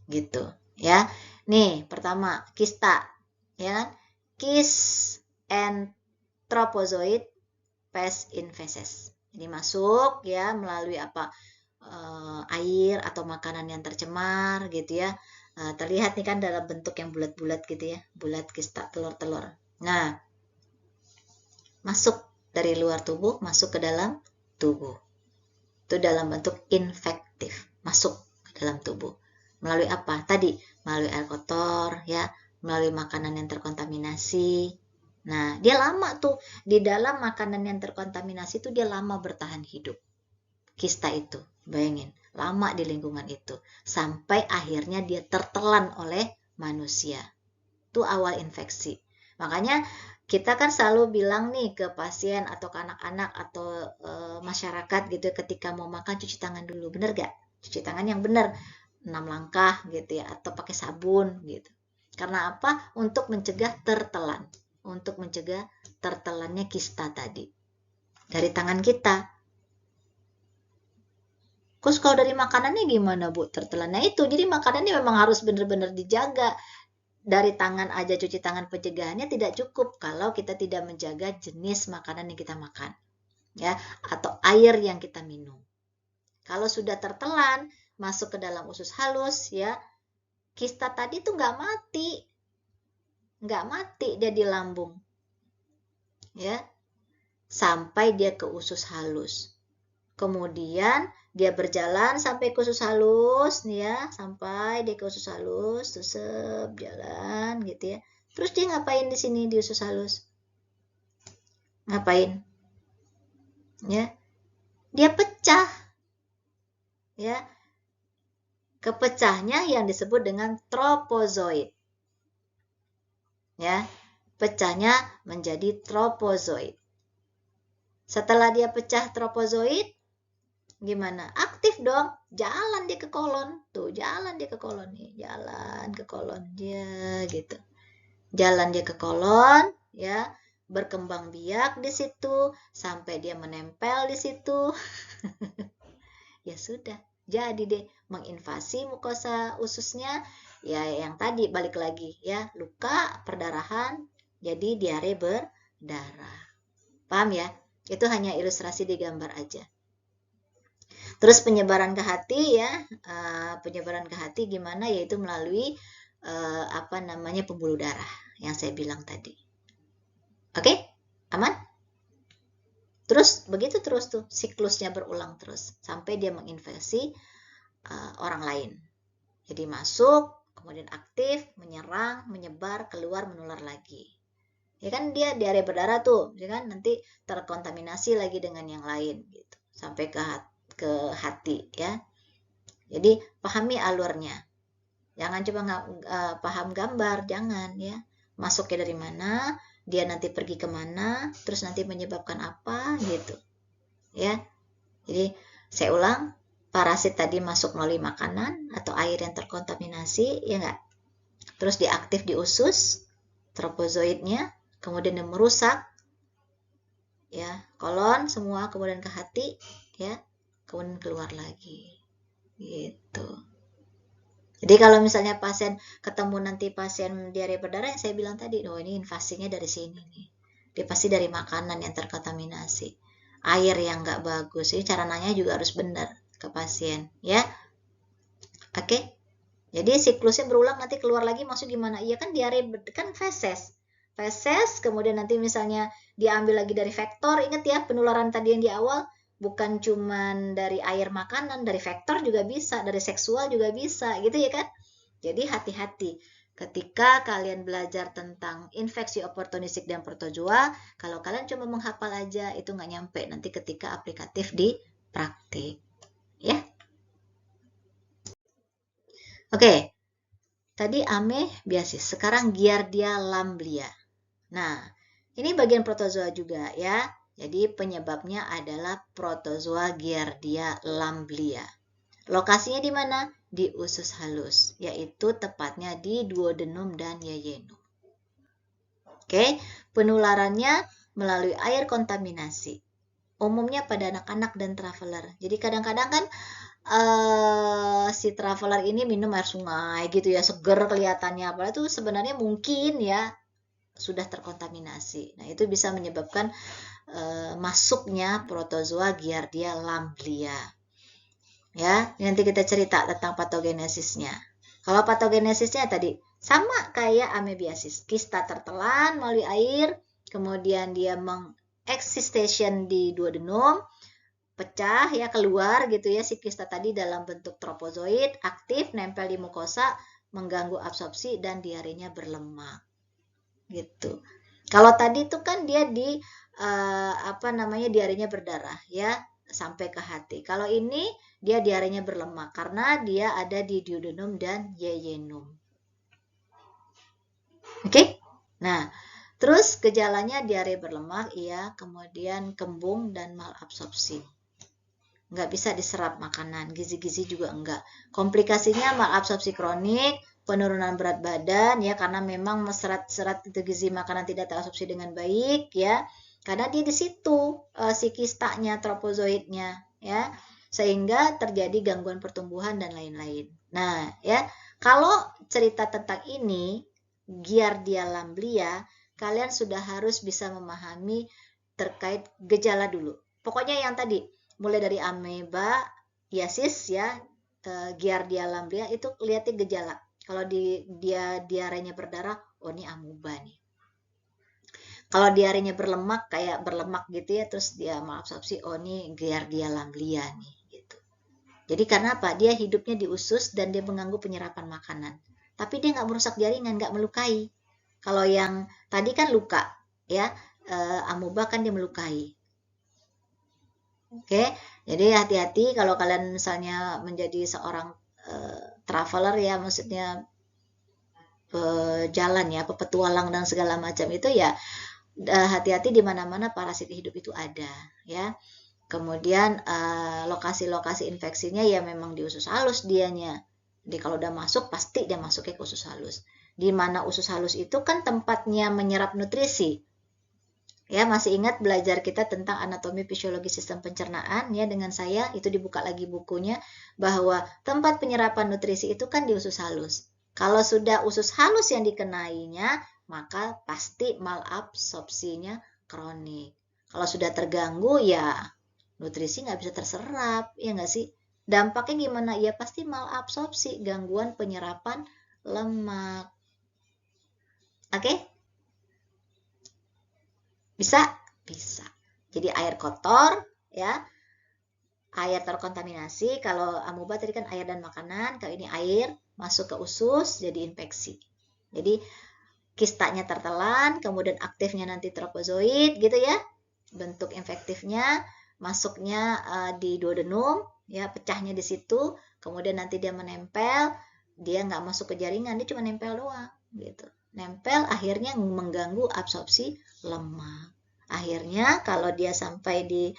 Gitu, ya. Nih, pertama, kista, ya. Kis and tropozoid pass in feces. Ini masuk ya melalui apa? Air atau makanan yang tercemar gitu ya. Terlihat nih kan dalam bentuk yang bulat-bulat gitu ya, bulat kista telur-telur. Nah, masuk dari luar tubuh masuk ke dalam tubuh. Itu dalam bentuk infektif, masuk ke dalam tubuh. Melalui apa? Tadi melalui air kotor ya, melalui makanan yang terkontaminasi. Nah, dia lama tuh di dalam makanan yang terkontaminasi itu dia lama bertahan hidup. Kista itu, bayangin, lama di lingkungan itu sampai akhirnya dia tertelan oleh manusia. Itu awal infeksi. Makanya kita kan selalu bilang nih ke pasien atau ke anak-anak atau masyarakat gitu ketika mau makan cuci tangan dulu. Bener gak? Cuci tangan yang bener. 6 langkah gitu ya atau pakai sabun gitu. Karena apa? Untuk mencegah tertelan. Untuk mencegah tertelannya kista tadi. Dari tangan kita. Terus kalau dari makanannya gimana Bu? Tertelan. Nah itu, jadi makanannya memang harus benar-benar dijaga. Dari tangan aja cuci tangan pencegahannya tidak cukup kalau kita tidak menjaga jenis makanan yang kita makan. Ya, atau air yang kita minum. Kalau sudah tertelan, masuk ke dalam usus halus ya, kista tadi tuh nggak mati. Nggak mati dia di lambung. Ya, sampai dia ke usus halus. Kemudian dia berjalan sampai ke usus halus nih ya, sampai dia ke usus halus, tusep jalan gitu ya. Terus dia ngapain di sini di usus halus? Ngapain? Ya. Dia pecah. Ya. Kepecahnya yang disebut dengan tropozoid. Ya. Pecahnya menjadi tropozoid. Setelah dia pecah tropozoid, gimana? Aktif dong, jalan dia ke kolon. Tuh, jalan dia ke kolon nih, jalan ke kolon dia gitu. Jalan dia ke kolon, ya, berkembang biak di situ sampai dia menempel di situ. Ya sudah, jadi deh menginvasi mukosa ususnya. Ya yang tadi balik lagi ya, luka, perdarahan, jadi diare berdarah. Paham ya? Itu hanya ilustrasi di gambar aja. Terus penyebaran ke hati ya, penyebaran ke hati gimana? Yaitu melalui pembuluh darah yang saya bilang tadi. Oke? Aman? Terus begitu terus tuh siklusnya berulang terus sampai dia menginfeksi orang lain. Jadi masuk, kemudian aktif, menyerang, menyebar, keluar, menular lagi. Ya kan dia diare berdarah tuh, ya kan nanti terkontaminasi lagi dengan yang lain gitu. Sampai ke hati ya. Jadi pahami alurnya. Jangan cuma paham gambar, jangan ya. Masuknya dari mana, dia nanti pergi kemana, terus nanti menyebabkan apa gitu. Ya. Jadi saya ulang, parasit tadi masuk melalui makanan atau air yang terkontaminasi, ya enggak? Terus diaktif di usus, tropozoitnya, kemudian dia merusak, ya, kolon semua, kemudian ke hati, ya, kemudian keluar lagi, gitu. Jadi kalau misalnya pasien ketemu nanti pasien diare berdarah, yang saya bilang tadi, oh ini invasinya dari sini nih, dia pasti dari makanan yang terkontaminasi, air yang nggak bagus. Jadi cara nanya juga harus benar ke pasien, ya. Oke. Jadi siklusnya berulang, nanti keluar lagi masuk gimana? Iya kan diare kan feses. Feses, kemudian nanti misalnya diambil lagi dari vektor. Ingat ya penularan tadi yang di awal, bukan cuman dari air makanan, dari vektor juga bisa, dari seksual juga bisa, gitu ya kan? Jadi hati-hati. Ketika kalian belajar tentang infeksi oportunistik dan protozoa, kalau kalian cuma menghafal aja, itu nggak nyampe nanti ketika aplikatif di praktik. Ya. Oke, tadi amebiasis, sekarang Giardia lamblia. Nah, ini bagian protozoa juga ya. Jadi penyebabnya adalah protozoa Giardia lamblia. Lokasinya di mana? Di usus halus, yaitu tepatnya di duodenum dan yeyunum. Oke, penularannya melalui air kontaminasi. Umumnya pada anak-anak dan traveler. Jadi kadang-kadang kan si traveler ini minum air sungai gitu ya, seger kelihatannya, padahal itu sebenarnya mungkin ya sudah terkontaminasi. Nah, itu bisa menyebabkan masuknya protozoa Giardia lamblia. Ya, nanti kita cerita tentang patogenesisnya. Kalau patogenesisnya tadi sama kayak amebiasis, kista tertelan melalui air, kemudian dia mengeksistation di duodenum, pecah ya, keluar gitu ya si kista tadi dalam bentuk tropozoid, aktif, nempel di mukosa, mengganggu absorpsi dan diarenya berlemak. Gitu. Kalau tadi itu kan dia di diarenya berdarah ya sampai ke hati. Kalau ini dia diarenya berlemak karena dia ada di duodenum dan yeyunum. Oke? Nah, terus gejalanya diare berlemak, iya, kemudian kembung dan malabsorpsi. Nggak bisa diserap makanan, gizi-gizi juga enggak. Komplikasinya malabsorpsi kronik, penurunan berat badan ya karena memang serat-serat itu gizi makanan tidak terabsorpsi dengan baik ya. Karena dia di situ si kistanya, tropozoidnya ya. Sehingga terjadi gangguan pertumbuhan dan lain-lain. Nah, ya, kalau cerita tentang ini Giardia lamblia, kalian sudah harus bisa memahami terkait gejala dulu. Pokoknya yang tadi mulai dari amebiasis ya, Giardia lamblia itu lihatin gejala. Kalau dia diarenya berdarah, oh ini amuba nih. Kalau diarenya berlemak kayak berlemak gitu ya, terus dia malabsorpsi, oh ini Giardia lamblia nih gitu. Jadi karena apa? Dia hidupnya di usus dan dia mengganggu penyerapan makanan. Tapi dia nggak merusak jaringan, nggak melukai. Kalau yang tadi kan luka ya, amuba kan dia melukai. Oke, jadi hati-hati kalau kalian misalnya menjadi seorang traveler ya, maksudnya jalan ya, petualang dan segala macam itu ya, hati-hati di mana-mana parasit hidup itu ada ya. Kemudian lokasi-lokasi infeksinya ya memang di usus halus dianya. Jadi kalau udah masuk pasti dia masuknya ke usus halus. Di mana usus halus itu kan tempatnya menyerap nutrisi. Ya, masih ingat belajar kita tentang anatomi fisiologi sistem pencernaan ya dengan saya, itu dibuka lagi bukunya bahwa tempat penyerapan nutrisi itu kan di usus halus. Kalau sudah usus halus yang dikenainya, maka pasti malabsorpsinya kronik. Kalau sudah terganggu ya nutrisi nggak bisa terserap, ya nggak sih? Dampaknya gimana? Ya pasti malabsorpsi, gangguan penyerapan lemak. Oke? Bisa? Bisa. Jadi air kotor, ya, air terkontaminasi. Kalau amuba tadi kan air dan makanan, kalau ini air masuk ke usus jadi infeksi. Jadi kistanya tertelan, kemudian aktifnya nanti tropozoid gitu ya. Bentuk infektifnya masuknya di duodenum, ya, pecahnya di situ, kemudian nanti dia menempel, dia nggak masuk ke jaringan, dia cuma nempel doang gitu. Nempel akhirnya mengganggu absorpsi lemak. Akhirnya kalau dia sampai di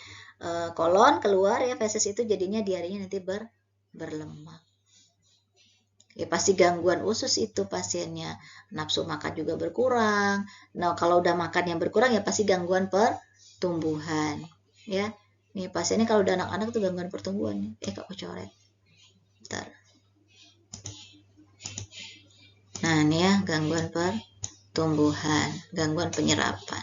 kolon keluar ya feses itu jadinya diarenya nanti berlemak. Ya pasti gangguan usus itu pasiennya. Nafsu makan juga berkurang. Nah, kalau udah makan yang berkurang ya pasti gangguan pertumbuhan. Ya. Nih pasiennya kalau udah anak-anak tuh gangguan pertumbuhan. Kak coret. Bentar. Nah, ini ya gangguan pertumbuhan, gangguan penyerapan.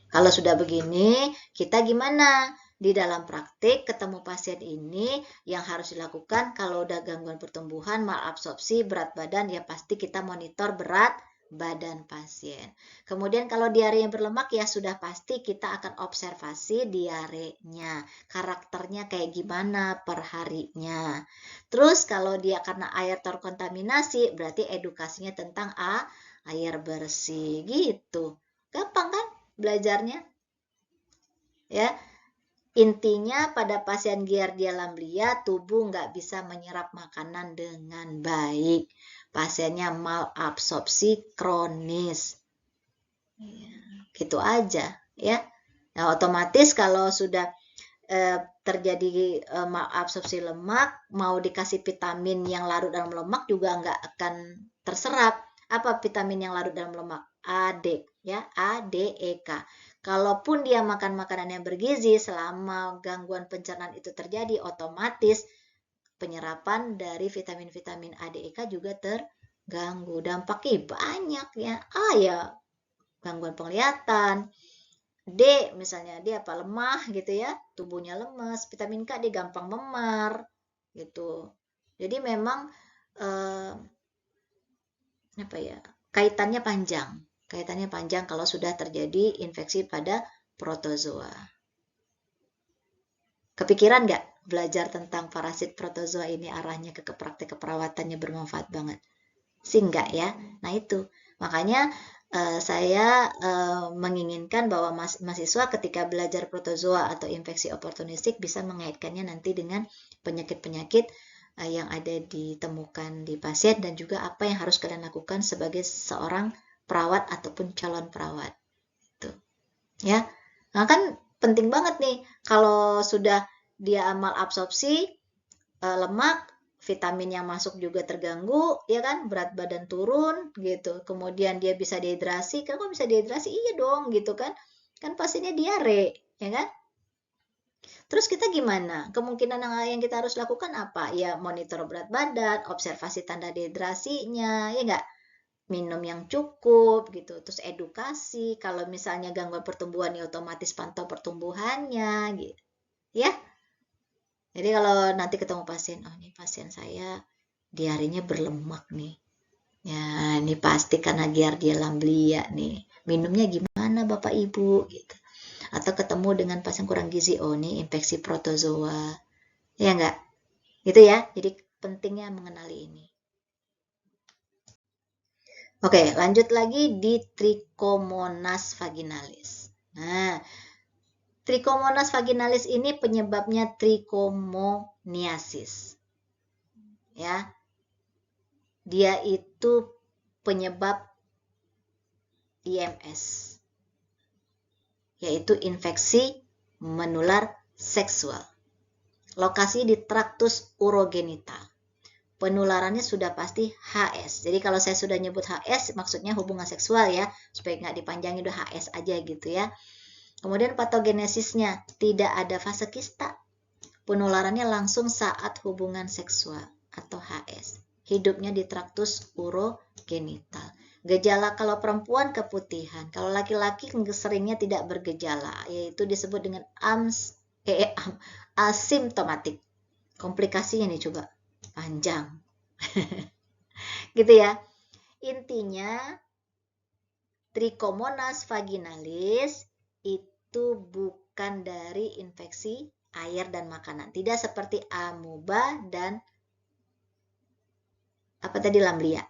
Kalau sudah begini, kita gimana? Di dalam praktik ketemu pasien ini yang harus dilakukan kalau udah gangguan pertumbuhan, malabsorpsi, berat badan, ya pasti kita monitor berat badan pasien. Kemudian kalau diare yang berlemak ya sudah pasti kita akan observasi diarenya. Karakternya kayak gimana per harinya. Terus kalau dia karena air terkontaminasi berarti edukasinya tentang air bersih gitu. Gampang kan belajarnya? Ya, intinya pada pasien Giardia lamblia tubuh nggak bisa menyerap makanan dengan baik. Pasiennya malabsorpsi kronis. Ya, gitu aja ya. Nah, otomatis kalau sudah terjadi malabsorpsi lemak, mau dikasih vitamin yang larut dalam lemak juga nggak akan terserap. Apa vitamin yang larut dalam lemak? AD, ya, ADEK. Kalaupun dia makan makanan yang bergizi, selama gangguan pencernaan itu terjadi, otomatis penyerapan dari vitamin-vitamin ADEK juga terganggu. Dampaknya banyak ya. Ya, gangguan penglihatan. D misalnya dia apa lemah gitu ya, tubuhnya lemes. Vitamin K dia gampang memar gitu. Jadi memang apa ya, kaitannya panjang kalau sudah terjadi infeksi pada protozoa. Kepikiran nggak belajar tentang parasit protozoa ini arahnya ke praktek keperawatannya bermanfaat banget? Sih enggak ya. Nah itu makanya saya menginginkan bahwa mahasiswa ketika belajar protozoa atau infeksi oportunistik bisa mengaitkannya nanti dengan penyakit-penyakit yang ada ditemukan di pasien dan juga apa yang harus kalian lakukan sebagai seorang perawat ataupun calon perawat. Itu. Ya. Nah, kan penting banget nih kalau sudah dia malabsorpsi lemak, vitamin yang masuk juga terganggu, ya kan, berat badan turun gitu, kemudian dia bisa dehidrasi. Kan kok bisa dehidrasi? Iya dong gitu kan pasiennya diare, ya kan. Terus kita gimana? Kemungkinan yang kita harus lakukan apa? Ya monitor berat badan, observasi tanda dehidrasinya, ya enggak, minum yang cukup gitu, terus edukasi. Kalau misalnya gangguan pertumbuhan ya otomatis pantau pertumbuhannya gitu, ya. Jadi kalau nanti ketemu pasien, oh ini pasien saya diarenya berlemak nih. Ya, ini pasti karena Giardia lamblia nih. Minumnya gimana Bapak Ibu gitu. Atau ketemu dengan pasien kurang gizi, oh ini infeksi protozoa. Ya enggak? Gitu ya. Jadi pentingnya mengenali ini. Oke, lanjut lagi di Trichomonas vaginalis. Nah, Trichomonas vaginalis ini penyebabnya trichomoniasis. Ya. Dia itu penyebab IMS, yaitu infeksi menular seksual. Lokasi di traktus urogenital. Penularannya sudah pasti HS. Jadi kalau saya sudah nyebut HS, maksudnya hubungan seksual ya, supaya nggak dipanjangin udah HS aja gitu ya. Kemudian patogenesisnya tidak ada fase kista. Penularannya langsung saat hubungan seksual atau HS. Hidupnya di traktus urogenital. Gejala kalau perempuan keputihan, kalau laki-laki seringnya tidak bergejala, yaitu disebut dengan asimptomatik. Komplikasinya nih coba panjang. Gitu ya. Intinya Trichomonas vaginalis itu bukan dari infeksi air dan makanan. Tidak seperti amuba dan lamblia.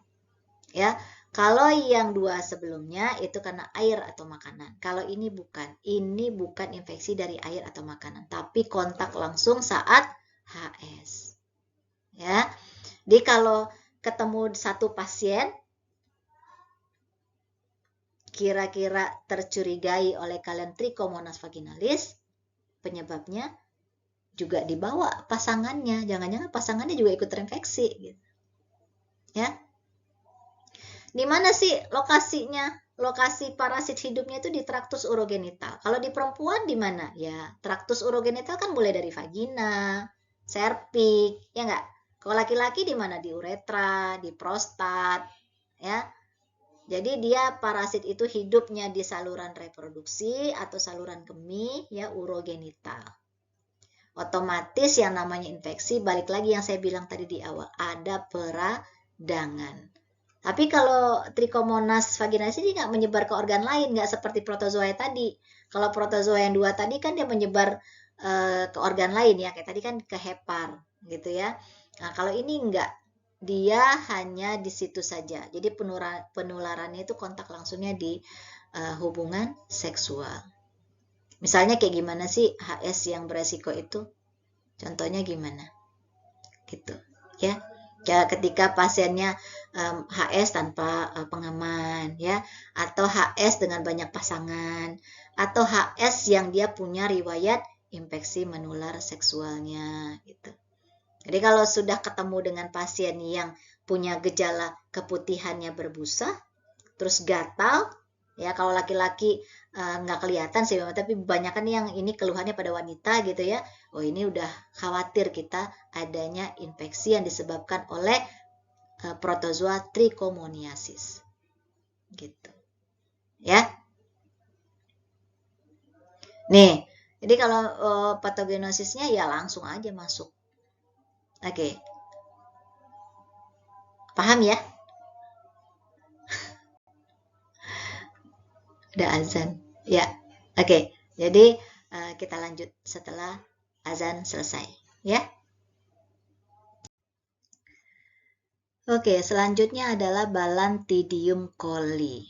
Ya. Kalau yang dua sebelumnya itu karena air atau makanan. Kalau ini bukan. Ini bukan infeksi dari air atau makanan, tapi kontak langsung saat HS. Ya. Jadi kalau ketemu satu pasien kira-kira tercurigai oleh kalian Trichomonas vaginalis, penyebabnya juga dibawa pasangannya. Jangan-jangan pasangannya juga ikut terinfeksi gitu. Ya. Di mana sih lokasinya? Lokasi parasit hidupnya itu di traktus urogenital. Kalau di perempuan di mana? Ya, traktus urogenital kan mulai dari vagina, serviks, ya enggak? Kalau laki-laki di mana? Di uretra, di prostat, ya. Jadi dia parasit itu hidupnya di saluran reproduksi atau saluran kemih, ya, urogenital. Otomatis yang namanya infeksi, balik lagi yang saya bilang tadi di awal, ada peradangan. Tapi kalau Trichomonas vaginalis ini nggak menyebar ke organ lain, nggak seperti protozoa tadi. Kalau protozoa yang dua tadi kan dia menyebar ke organ lain ya, kayak tadi kan ke hepar gitu ya. Nah kalau ini nggak, dia hanya di situ saja. Jadi penularannya itu kontak langsungnya di hubungan seksual. Misalnya kayak gimana sih HS yang beresiko itu? Contohnya gimana? Gitu ya. Ya, ketika pasiennya HS tanpa pengaman ya, atau HS dengan banyak pasangan, atau HS yang dia punya riwayat infeksi menular seksualnya gitu. Jadi kalau sudah ketemu dengan pasien yang punya gejala keputihannya berbusa, terus gatal, ya kalau laki-laki nggak kelihatan sih, tapi kebanyakan yang ini keluhannya pada wanita gitu ya. Oh ini udah khawatir kita adanya infeksi yang disebabkan oleh protozoa trichomoniasis. Gitu. Ya. Nih, jadi kalau patogenosisnya ya langsung aja masuk. Oke. Paham ya? Udah azan. Ya. Oke. Jadi kita lanjut setelah azan selesai, ya. Oke, selanjutnya adalah Balantidium coli.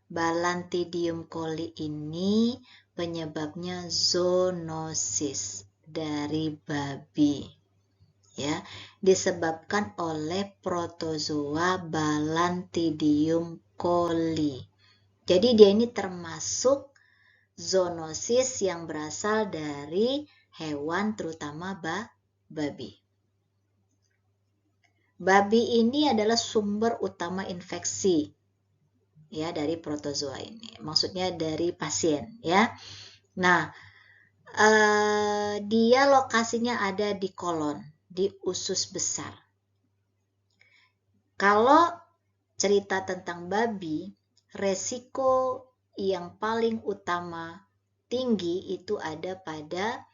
Balantidium coli ini penyebabnya zoonosis dari babi. Ya, disebabkan oleh protozoa Balantidium coli. Jadi dia ini termasuk zoonosis yang berasal dari hewan, terutama babi. Babi ini adalah sumber utama infeksi ya dari protozoa ini. Maksudnya dari pasien ya. Nah, dia lokasinya ada di kolon, di usus besar. Kalau cerita tentang babi, resiko yang paling utama tinggi itu ada pada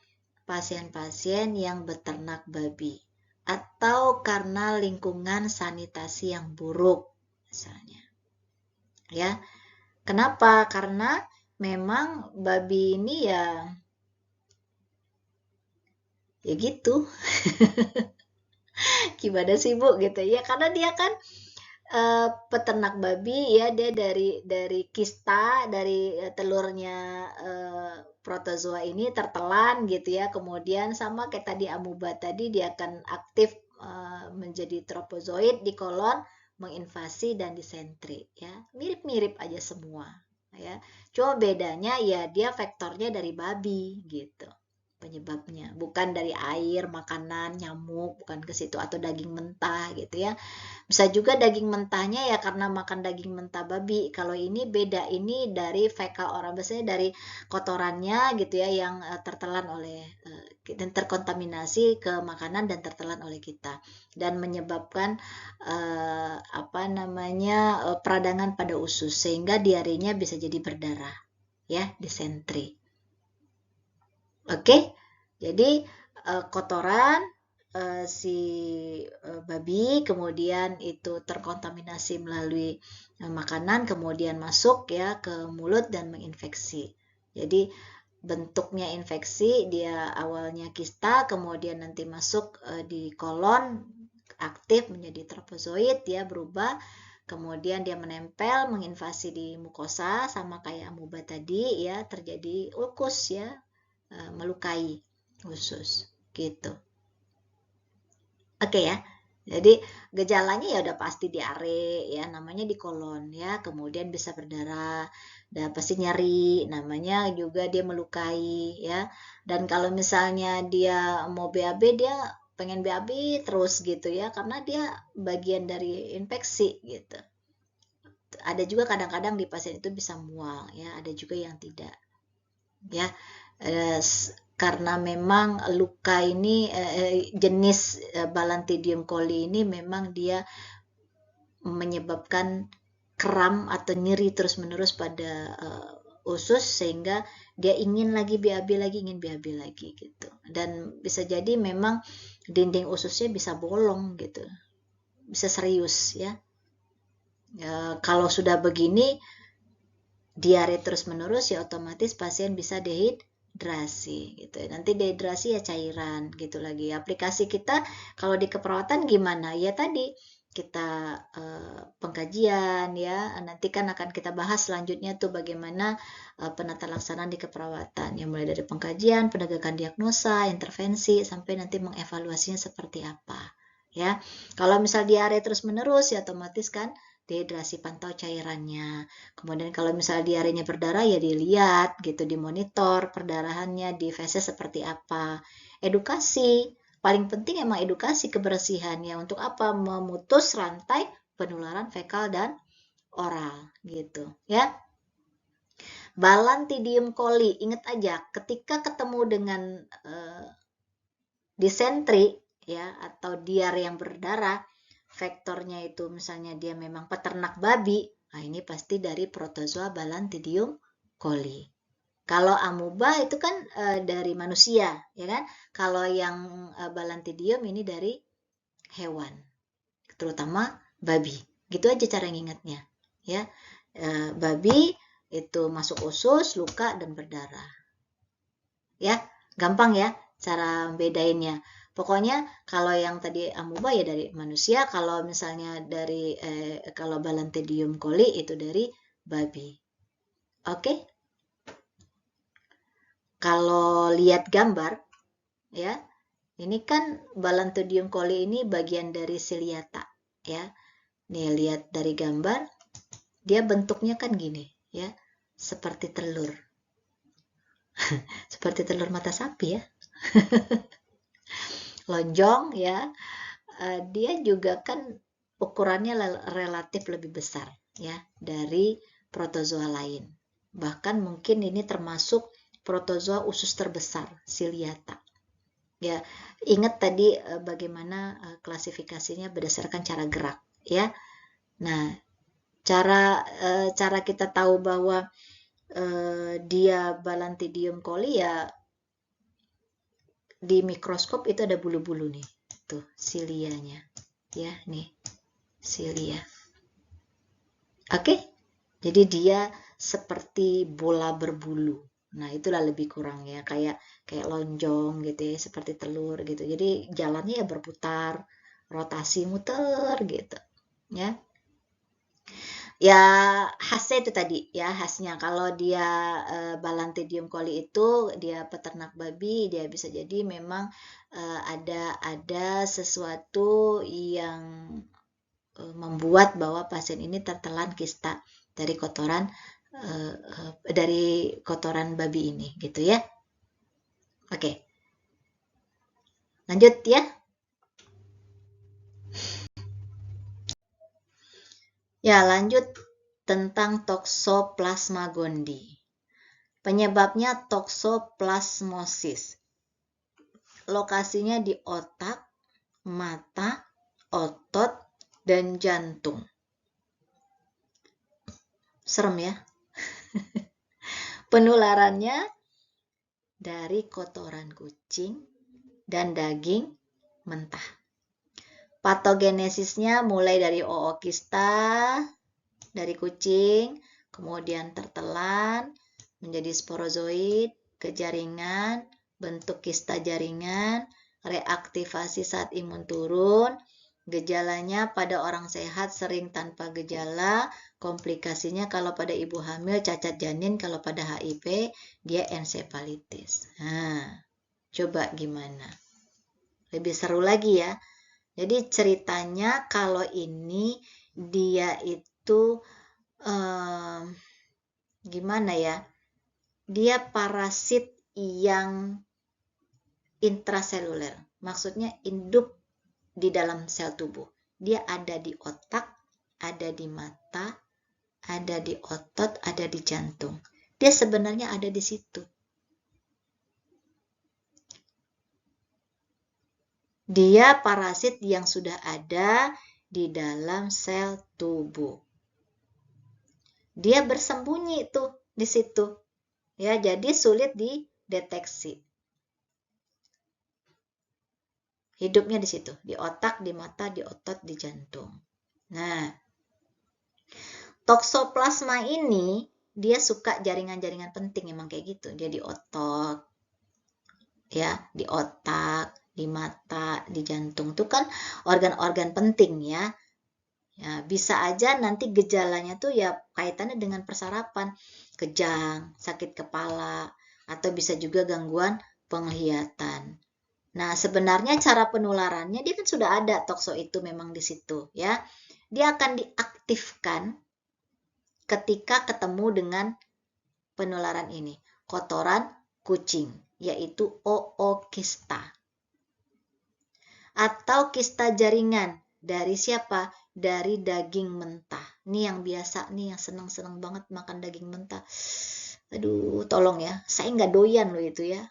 pasien-pasien yang beternak babi atau karena lingkungan sanitasi yang buruk misalnya. Ya. Kenapa? Karena memang babi ini ya gitu. Gimana sih Bu gitu ya, karena dia kan peternak babi ya, dia dari kista, dari telurnya protozoa ini tertelan gitu ya, kemudian sama kayak tadi amuba tadi, dia akan aktif menjadi tropozoid di kolon, menginvasi dan disentri ya, mirip-mirip aja semua ya, cuma bedanya ya dia vektornya dari babi gitu penyebabnya, bukan dari air, makanan, nyamuk, bukan ke situ, atau daging mentah gitu ya. Bisa juga daging mentahnya ya karena makan daging mentah babi. Kalau ini beda, ini dari fekal orang, biasanya dari kotorannya gitu ya, yang tertelan oleh dan terkontaminasi ke makanan dan tertelan oleh kita dan menyebabkan peradangan pada usus sehingga diarenya bisa jadi berdarah ya, disentri. Oke, jadi kotoran si babi, kemudian itu terkontaminasi melalui makanan, kemudian masuk ya ke mulut dan menginfeksi. Jadi bentuknya infeksi, dia awalnya kista, kemudian nanti masuk di kolon, aktif menjadi tropozoid, ya berubah, kemudian dia menempel, menginvasi di mukosa, sama kayak amuba tadi ya, terjadi ulkus ya, melukai usus gitu. Oke ya. Jadi gejalanya ya udah pasti diare ya, namanya di kolon ya, kemudian bisa berdarah, dan pasti nyeri, namanya juga dia melukai ya. Dan kalau misalnya dia mau BAB, dia pengen BAB terus gitu ya, karena dia bagian dari infeksi gitu. Ada juga kadang-kadang di pasien itu bisa mual ya, ada juga yang tidak ya. Karena memang luka ini jenis Balantidium coli ini memang dia menyebabkan kram atau nyeri terus-menerus pada usus, sehingga dia ingin lagi BAB lagi, ingin BAB lagi gitu. Dan bisa jadi memang dinding ususnya bisa bolong gitu, bisa serius ya. Kalau sudah begini diare terus-menerus ya otomatis pasien bisa dehidrasi gitu. Nanti dehidrasi ya cairan gitu lagi. Aplikasi kita kalau di keperawatan gimana? Ya tadi kita pengkajian ya. Nanti kan akan kita bahas selanjutnya tuh bagaimana penata laksanaan di keperawatan. Yang mulai dari pengkajian, penegakan diagnosa, intervensi, sampai nanti mengevaluasinya seperti apa. Ya, kalau misal diare terus-menerus ya otomatis kan dehidrasi, pantau cairannya. Kemudian kalau misalnya diarenya berdarah ya dilihat gitu, dimonitor perdarahannya di feses seperti apa. Edukasi, paling penting emang edukasi kebersihan ya, untuk apa? Memutus rantai penularan fekal dan oral gitu ya. Balantidium coli, ingat aja ketika ketemu dengan disentri ya atau diare yang berdarah, vektornya itu misalnya dia memang peternak babi, nah ini pasti dari protozoa Balantidium coli. Kalau amuba itu kan dari manusia, ya kan? Kalau yang Balantidium ini dari hewan, terutama babi. Gitu aja cara ngingetnya, ya. Babi itu masuk usus, luka dan berdarah. Ya, gampang ya cara bedainnya. Pokoknya kalau yang tadi amuba ya dari manusia, kalau misalnya dari kalau Balantidium coli itu dari babi. Oke? Kalau lihat gambar ya, ini kan Balantidium coli ini bagian dari Ciliata ya. Nih lihat dari gambar, dia bentuknya kan gini ya, seperti telur. Seperti telur mata sapi ya. Lonjong ya. Dia juga kan ukurannya relatif lebih besar ya dari protozoa lain. Bahkan mungkin ini termasuk protozoa usus terbesar, Ciliata. Ya, ingat tadi bagaimana klasifikasinya berdasarkan cara gerak ya. Nah, cara kita tahu bahwa dia Balantidium coli ya, di mikroskop itu ada bulu-bulu nih, tuh silianya ya, nih silia. Oke, jadi dia seperti bola berbulu. Nah, itulah lebih kurang ya, kayak lonjong gitu ya, seperti telur gitu. Jadi jalannya ya berputar, rotasi muter gitu ya. Ya khasnya itu tadi ya, khasnya kalau dia Balantidium coli itu dia peternak babi, dia bisa jadi memang ada sesuatu yang membuat bahwa pasien ini tertelan kista dari kotoran babi ini gitu ya. Oke, lanjut ya. Ya, lanjut tentang Toxoplasma gondii. Penyebabnya toxoplasmosis. Lokasinya di otak, mata, otot, dan jantung. Serem ya. Penularannya dari kotoran kucing dan daging mentah. Patogenesisnya mulai dari ookista, dari kucing, kemudian tertelan, menjadi sporozoid, ke jaringan, bentuk kista jaringan, reaktivasi saat imun turun, gejalanya pada orang sehat sering tanpa gejala, komplikasinya kalau pada ibu hamil cacat janin, kalau pada HIV dia ensefalitis. Nah, coba gimana? Lebih seru lagi ya. Jadi ceritanya kalau ini dia itu gimana ya? Dia parasit yang intraseluler. Maksudnya hidup di dalam sel tubuh. Dia ada di otak, ada di mata, ada di otot, ada di jantung. Dia sebenarnya ada di situ. Dia parasit yang sudah ada di dalam sel tubuh. Dia bersembunyi tuh di situ. Ya, jadi sulit dideteksi. Hidupnya di situ, di otak, di mata, di otot, di jantung. Nah, toksoplasma ini dia suka jaringan-jaringan penting, emang kayak gitu. Dia di otot, ya, di otak, di mata, di jantung. Itu kan organ-organ penting ya. Ya, bisa aja nanti gejalanya tuh ya kaitannya dengan persarapan, kejang, sakit kepala, atau bisa juga gangguan penglihatan. Nah, sebenarnya cara penularannya dia kan sudah ada tokso itu memang di situ ya. Dia akan diaktifkan ketika ketemu dengan penularan ini, kotoran kucing, yaitu ookista. Atau kista jaringan dari siapa? Dari daging mentah. Ini yang biasa nih, yang seneng-seneng banget makan daging mentah. Aduh, tolong ya, saya nggak doyan loh itu ya.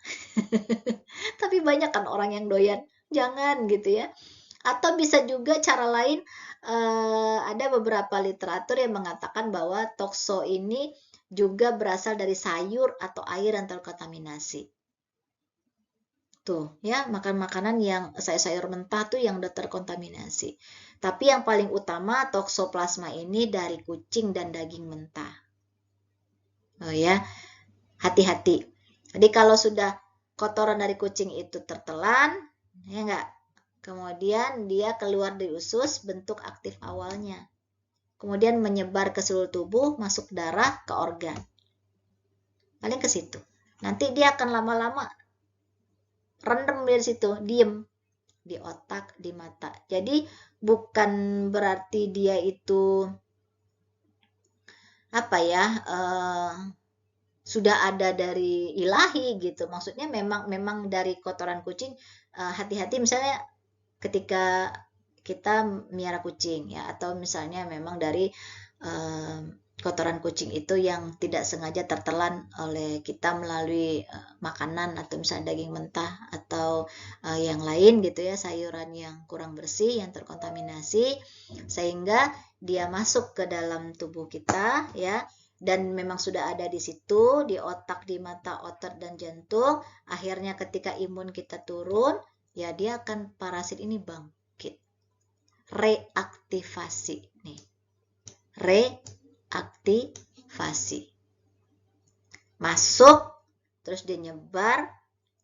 Tapi banyak kan orang yang doyan. Jangan gitu ya. Atau bisa juga cara lain, ada beberapa literatur yang mengatakan bahwa tokso ini juga berasal dari sayur atau air yang terkontaminasi. Tuh ya, makan makanan yang sayur-sayur mentah tuh yang udah terkontaminasi. Tapi yang paling utama toksoplasma ini dari kucing dan daging mentah. Oh ya, hati-hati. Jadi kalau sudah kotoran dari kucing itu tertelan, ya enggak, kemudian dia keluar dari usus, bentuk aktif awalnya. Kemudian menyebar ke seluruh tubuh, masuk darah ke organ. Paling ke situ. Nanti dia akan lama-lama rendem dari situ, diem di otak, di mata. Jadi bukan berarti dia itu apa ya, sudah ada dari ilahi gitu. Maksudnya memang dari kotoran kucing. Hati-hati misalnya ketika kita miara kucing ya, atau misalnya memang dari kotoran kucing itu yang tidak sengaja tertelan oleh kita melalui makanan atau misalnya daging mentah atau yang lain gitu ya, sayuran yang kurang bersih yang terkontaminasi sehingga dia masuk ke dalam tubuh kita ya, dan memang sudah ada di situ di otak, di mata, otot dan jantung. Akhirnya ketika imun kita turun ya, dia akan parasit ini bangkit, reaktivasi nih, reaktivasi masuk, terus dia nyebar,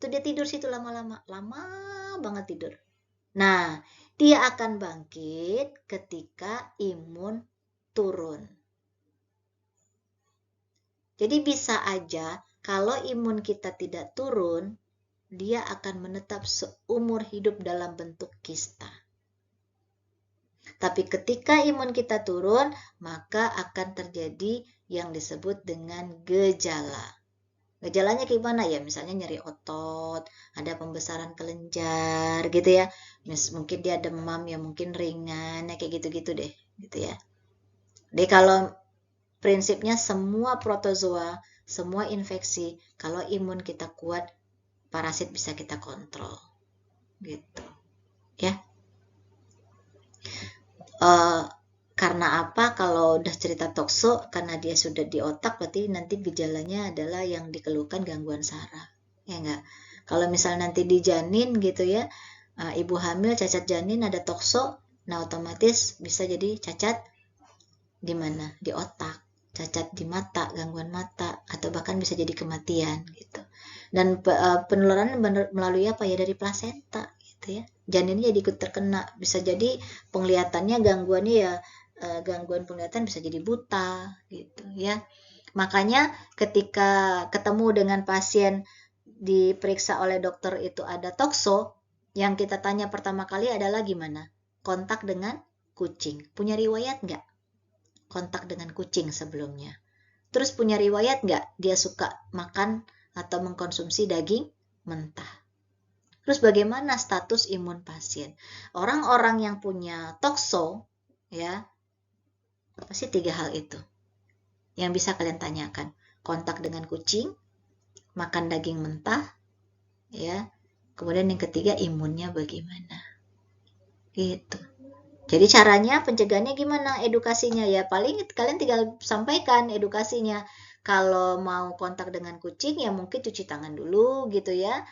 tuh dia tidur situ lama banget tidur. Nah, dia akan bangkit ketika imun turun. Jadi bisa aja kalau imun kita tidak turun, dia akan menetap seumur hidup dalam bentuk kista. Tapi ketika imun kita turun, maka akan terjadi yang disebut dengan gejala. Gejalanya gimana ya? Misalnya nyeri otot, ada pembesaran kelenjar gitu ya. Mungkin dia demam ya, mungkin ringan, ya kayak gitu-gitu deh, gitu ya. Jadi kalau prinsipnya semua protozoa, semua infeksi, kalau imun kita kuat, parasit bisa kita kontrol. Gitu. Ya. Karena apa? Kalau udah cerita tokso, karena dia sudah di otak, berarti nanti gejalanya adalah yang dikeluhkan gangguan saraf. Ya enggak? Kalau misal nanti di janin gitu ya, Ibu hamil cacat janin ada tokso, nah otomatis bisa jadi cacat di mana? Di otak, cacat di mata, gangguan mata, atau bahkan bisa jadi kematian gitu. Dan penularan melalui apa ya? Dari plasenta gitu ya. Janinnya jadi ikut terkena, bisa jadi penglihatannya gangguannya ya, gangguan penglihatan bisa jadi buta gitu ya. Makanya ketika ketemu dengan pasien diperiksa oleh dokter itu ada tokso, yang kita tanya pertama kali adalah gimana? Kontak dengan kucing. Punya riwayat nggak kontak dengan kucing sebelumnya? Terus punya riwayat nggak dia suka makan atau mengkonsumsi daging mentah? Terus bagaimana status imun pasien? Orang-orang yang punya tokso, ya, pasti 3 hal itu yang bisa kalian tanyakan. Kontak dengan kucing, makan daging mentah, ya. Kemudian yang ketiga imunnya bagaimana? Gitu. Jadi caranya pencegahannya gimana? Edukasinya ya paling kalian tinggal sampaikan edukasinya. Kalau mau kontak dengan kucing ya mungkin cuci tangan dulu gitu ya.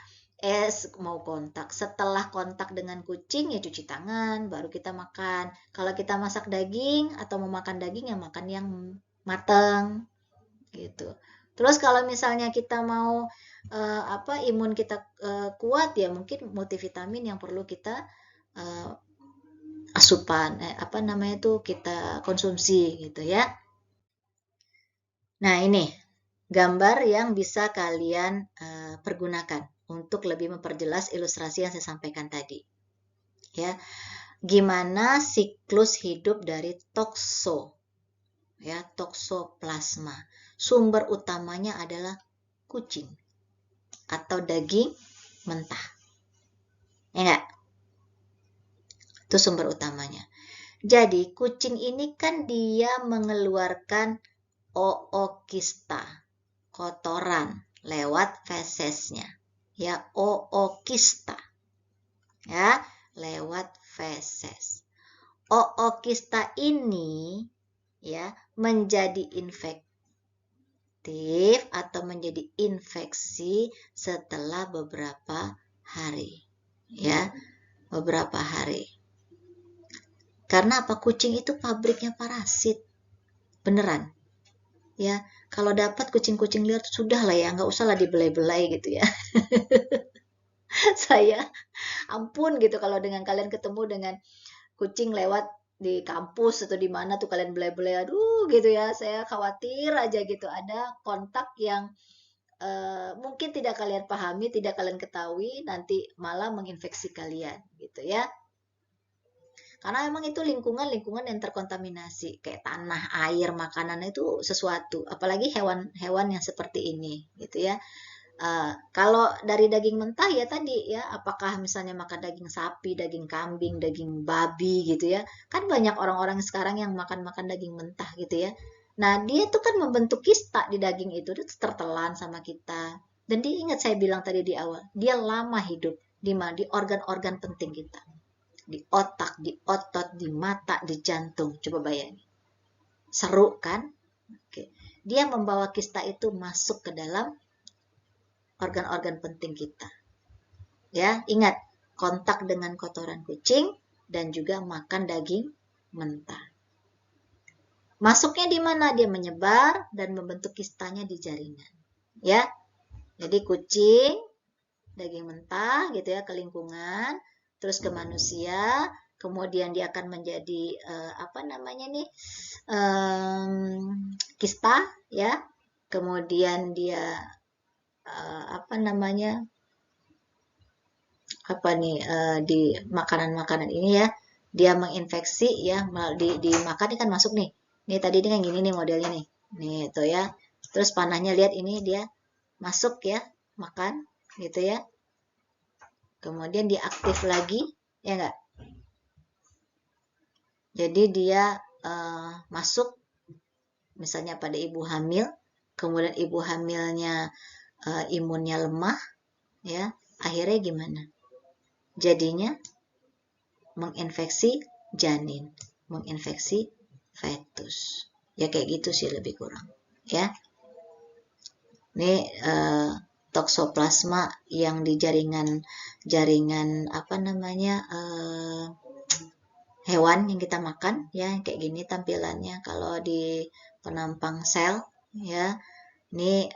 Mau kontak. Setelah kontak dengan kucing ya cuci tangan, baru kita makan. Kalau kita masak daging atau mau makan daging ya makan yang matang gitu. Terus kalau misalnya kita mau imun kita kuat ya mungkin multivitamin yang perlu kita uh, asupan apa namanya itu kita konsumsi gitu ya. Nah, ini gambar yang bisa kalian pergunakan untuk lebih memperjelas ilustrasi yang saya sampaikan tadi. Ya. Gimana siklus hidup dari tokso? Ya, toksoplasma. Sumber utamanya adalah kucing atau daging mentah. Ya enggak? Itu sumber utamanya. Jadi, kucing ini kan dia mengeluarkan ookista, kotoran lewat fesesnya. Ya, ookista. Ya, lewat feses. Ookista ini ya menjadi infektif atau menjadi infeksi setelah beberapa hari. Ya, beberapa hari. Karena apa? Kucing itu pabriknya parasit. Beneran. Ya, kalau dapat kucing-kucing liar sudah lah ya, nggak usah lah dibelai-belai gitu ya. Saya ampun gitu kalau dengan kalian ketemu dengan kucing lewat di kampus atau di mana tuh kalian belai-belai, aduh gitu ya, saya khawatir aja gitu ada kontak yang mungkin tidak kalian pahami, tidak kalian ketahui, nanti malah menginfeksi kalian gitu ya. Karena memang itu lingkungan yang terkontaminasi, kayak tanah, air, makanan itu sesuatu, apalagi hewan-hewan yang seperti ini, gitu ya. Kalau dari daging mentah ya tadi ya, apakah misalnya makan daging sapi, daging kambing, daging babi gitu ya, kan banyak orang-orang sekarang yang makan-makan daging mentah gitu ya. Nah, dia tuh kan membentuk kista di daging itu, dia tertelan sama kita. Dan dia ingat saya bilang tadi di awal, dia lama hidup di organ-organ penting kita, di otak, di otot, di mata, di jantung. Coba bayangin. Seru kan? Oke. Dia membawa kista itu masuk ke dalam organ-organ penting kita. Ya, ingat, kontak dengan kotoran kucing dan juga makan daging mentah. Masuknya di mana? Dia menyebar dan membentuk kistanya di jaringan. Ya. Jadi kucing, daging mentah gitu ya ke lingkungan, terus ke manusia, kemudian dia akan menjadi kista ya, kemudian dia di makanan-makanan ini ya, dia menginfeksi ya, dimakan ini kan masuk nih, nih tadi ini kan gini nih modelnya nih itu ya, terus panahnya lihat ini dia masuk ya, makan gitu ya, kemudian dia aktif lagi ya enggak, jadi dia masuk misalnya pada ibu hamil, kemudian ibu hamilnya imunnya lemah ya, akhirnya gimana? Jadinya menginfeksi janin, menginfeksi fetus. Ya kayak gitu sih lebih kurang. Ya. Ini toksoplasma yang di jaringan hewan yang kita makan, ya kayak gini tampilannya kalau di penampang sel, ya. Ini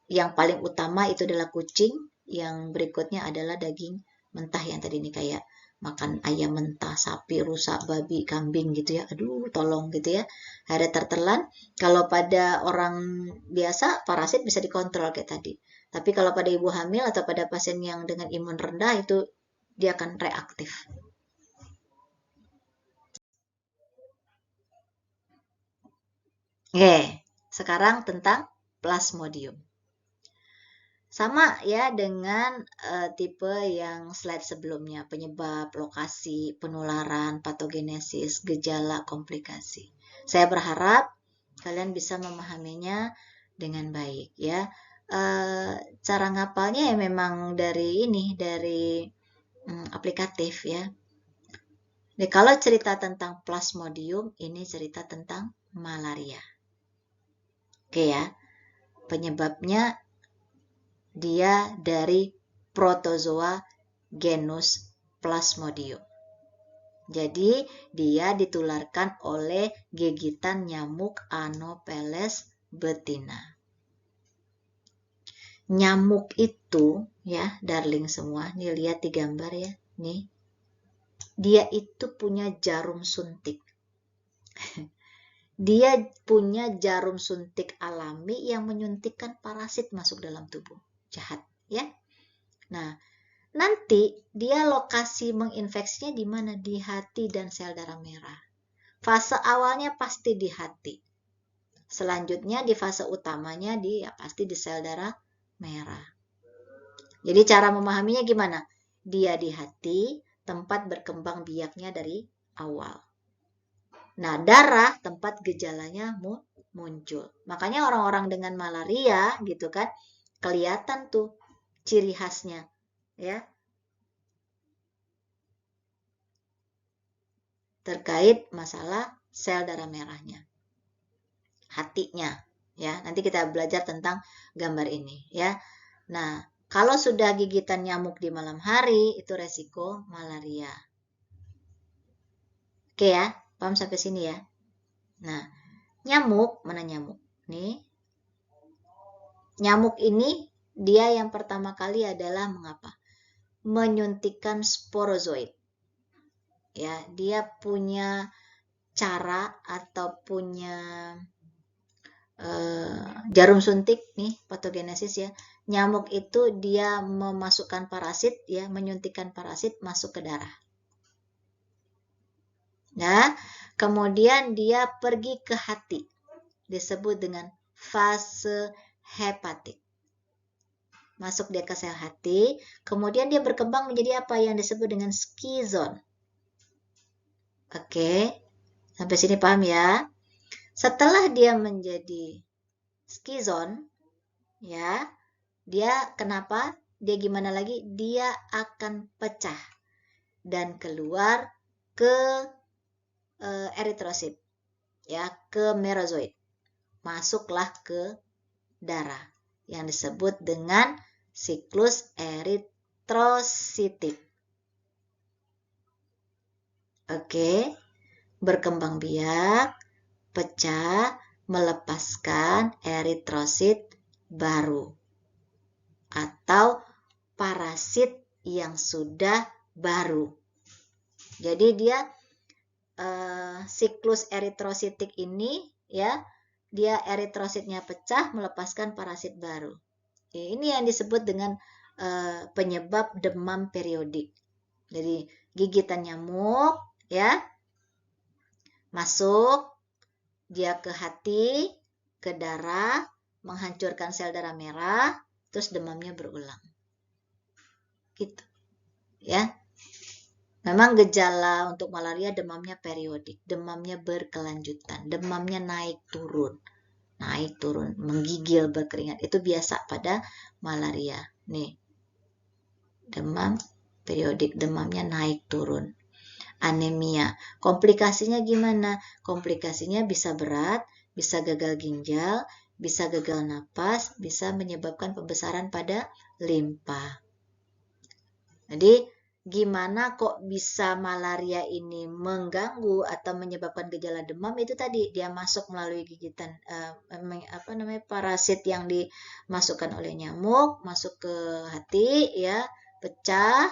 yang paling utama itu adalah kucing, yang berikutnya adalah daging mentah yang tadi ini kayak makan ayam mentah, sapi, rusa, babi, kambing gitu ya. Aduh, tolong gitu ya. Ada tertelan. Kalau pada orang biasa parasit bisa dikontrol kayak tadi. Tapi kalau pada ibu hamil atau pada pasien yang dengan imun rendah itu dia akan reaktif. Oke, sekarang tentang Plasmodium. Sama ya dengan tipe yang slide sebelumnya, penyebab, lokasi, penularan, patogenesis, gejala, komplikasi. Saya berharap kalian bisa memahaminya dengan baik ya. Cara ngapalnya ya memang dari aplikatif ya. Jadi, kalau cerita tentang Plasmodium, ini cerita tentang malaria. Oke ya, penyebabnya dia dari protozoa genus Plasmodium. Jadi, dia ditularkan oleh gigitan nyamuk Anopheles betina. Nyamuk itu, ya, darling semua, nih lihat di gambar ya, nih. Dia itu punya jarum suntik. Dia punya jarum suntik alami yang menyuntikkan parasit masuk dalam tubuh. Jahat, ya. Nah, nanti dia lokasi menginfeksinya di mana? Di hati dan sel darah merah. Fase awalnya pasti di hati. Selanjutnya di fase utamanya dia pasti di sel darah merah. Jadi cara memahaminya gimana? Dia di hati, tempat berkembang biaknya dari awal. Nah, darah tempat gejalanya muncul. Makanya orang-orang dengan malaria gitu kan, kelihatan tuh ciri khasnya, ya. Terkait masalah sel darah merahnya. Hatinya, ya. Nanti kita belajar tentang gambar ini, ya. Nah, kalau sudah gigitan nyamuk di malam hari, itu resiko malaria. Oke ya. Paham sampai sini ya? Nah, nyamuk, mana nyamuk? Nih. Nyamuk ini, dia yang pertama kali adalah mengapa? Menyuntikkan sporozoid. Ya, dia punya cara atau punya jarum suntik nih, patogenesis ya. Nyamuk itu dia memasukkan parasit ya, menyuntikkan parasit masuk ke darah. Nah, kemudian dia pergi ke hati. Disebut dengan fase hepatik. Masuk dia ke sel hati, kemudian dia berkembang menjadi apa yang disebut dengan skizon. Oke, sampai sini paham ya? Setelah dia menjadi skizon, ya, dia kenapa? Dia gimana lagi? Dia akan pecah dan keluar ke eritrosit, ya, ke merozoid. Masuklah ke darah yang disebut dengan siklus eritrositik. Oke, berkembang biak, pecah, melepaskan eritrosit baru atau parasit yang sudah baru. Jadi dia siklus eritrositik ini ya, dia eritrositnya pecah melepaskan parasit baru. Ini yang disebut dengan penyebab demam periodik. Jadi gigitan nyamuk ya masuk dia ke hati, ke darah, menghancurkan sel darah merah, terus demamnya berulang. Gitu. Ya. Memang gejala untuk malaria demamnya periodik, demamnya berkelanjutan, demamnya naik turun, menggigil, berkeringat. Itu biasa pada malaria. Nih, demam periodik, demamnya naik turun. Anemia, komplikasinya gimana? Komplikasinya bisa berat, bisa gagal ginjal, bisa gagal napas, bisa menyebabkan pembesaran pada limpa. Jadi, gimana kok bisa malaria ini mengganggu atau menyebabkan gejala demam? Itu tadi dia masuk melalui gigitan parasit yang dimasukkan oleh nyamuk, masuk ke hati ya, pecah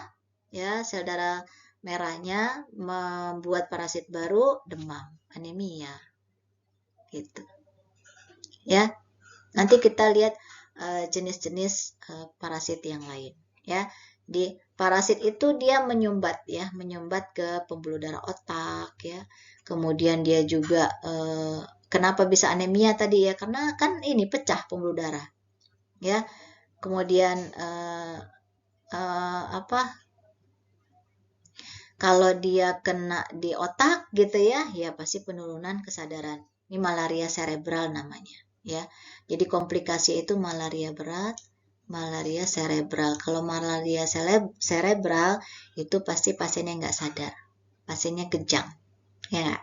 ya, sel darah merahnya membuat parasit baru, demam, anemia. Gitu. Ya. Nanti kita lihat jenis-jenis parasit yang lain ya. Di parasit itu dia menyumbat ya, menyumbat ke pembuluh darah otak ya. Kemudian dia juga kenapa bisa anemia tadi ya? Karena kan ini pecah pembuluh darah ya. Kemudian kalau dia kena di otak gitu ya, ya pasti penurunan kesadaran. Ini malaria cerebral namanya ya. Jadi komplikasi itu malaria berat, malaria cerebral. Kalau malaria cerebral itu pasti pasiennya nggak sadar, pasiennya kejang ya.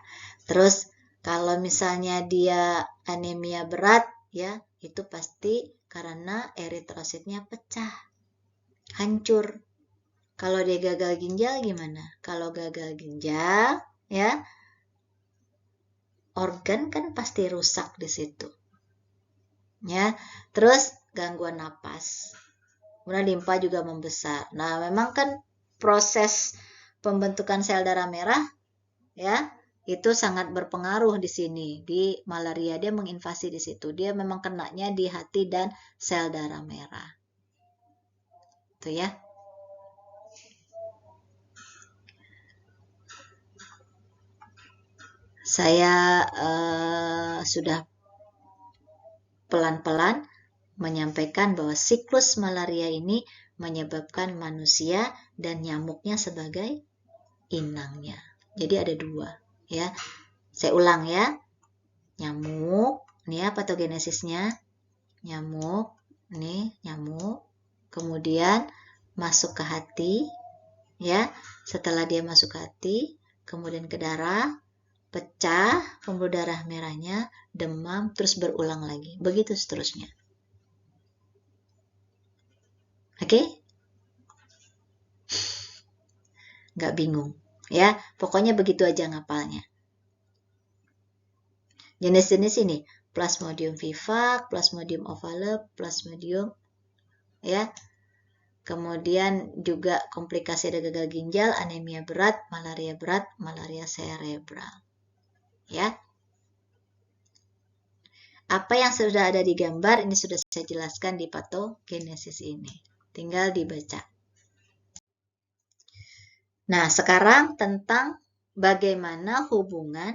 Terus kalau misalnya dia anemia berat ya, itu pasti karena eritrositnya pecah, hancur. Kalau dia gagal ginjal gimana? Kalau gagal ginjal ya, organ kan pasti rusak di situ. Ya, terus gangguan napas. Kemudian limpa juga membesar. Nah, memang kan proses pembentukan sel darah merah ya, itu sangat berpengaruh di sini. Di malaria dia menginvasi di situ. Dia memang kenanya di hati dan sel darah merah. Itu ya. Saya sudah pelan-pelan menyampaikan bahwa siklus malaria ini menyebabkan manusia dan nyamuknya sebagai inangnya. Jadi ada dua ya. Saya ulang ya. Nyamuk, ini ya patogenesisnya. Nyamuk, ini nyamuk. Kemudian masuk ke hati ya. Setelah dia masuk ke hati, kemudian ke darah, pecah pembuluh darah merahnya, demam, terus berulang lagi. Begitu seterusnya. Oke? Nggak bingung. Ya, pokoknya begitu aja ngapalnya. Jenis-jenis ini, Plasmodium vivax, Plasmodium ovale, Plasmodium ya. Kemudian juga komplikasi ada gagal ginjal, anemia berat, malaria cerebral. Ya. Apa yang sudah ada di gambar ini sudah saya jelaskan di patogenesis ini. Tinggal dibaca. Nah, sekarang tentang bagaimana hubungan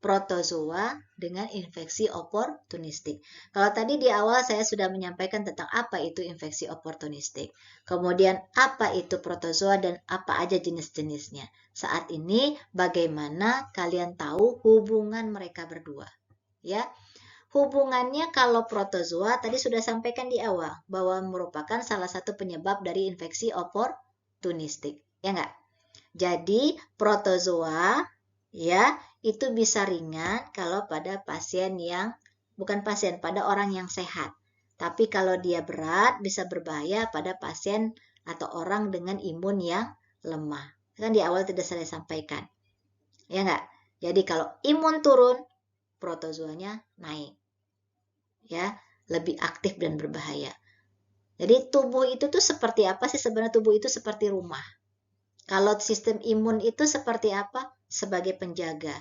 protozoa dengan infeksi oportunistik. Kalau tadi di awal saya sudah menyampaikan tentang apa itu infeksi oportunistik. Kemudian apa itu protozoa dan apa aja jenis-jenisnya. Saat ini bagaimana kalian tahu hubungan mereka berdua. Ya. Hubungannya kalau protozoa tadi sudah sampaikan di awal bahwa merupakan salah satu penyebab dari infeksi oportunistik. Ya enggak? Jadi protozoa ya itu bisa ringan kalau pada pasien yang bukan pasien, pada orang yang sehat. Tapi kalau dia berat bisa berbahaya pada pasien atau orang dengan imun yang lemah. Kan di awal tidak saya sampaikan. Ya enggak? Jadi kalau imun turun, protozoanya naik. Ya, lebih aktif dan berbahaya. Jadi tubuh itu tuh seperti apa sih sebenarnya? Tubuh itu seperti rumah. Kalau sistem imun itu seperti apa? Sebagai penjaga.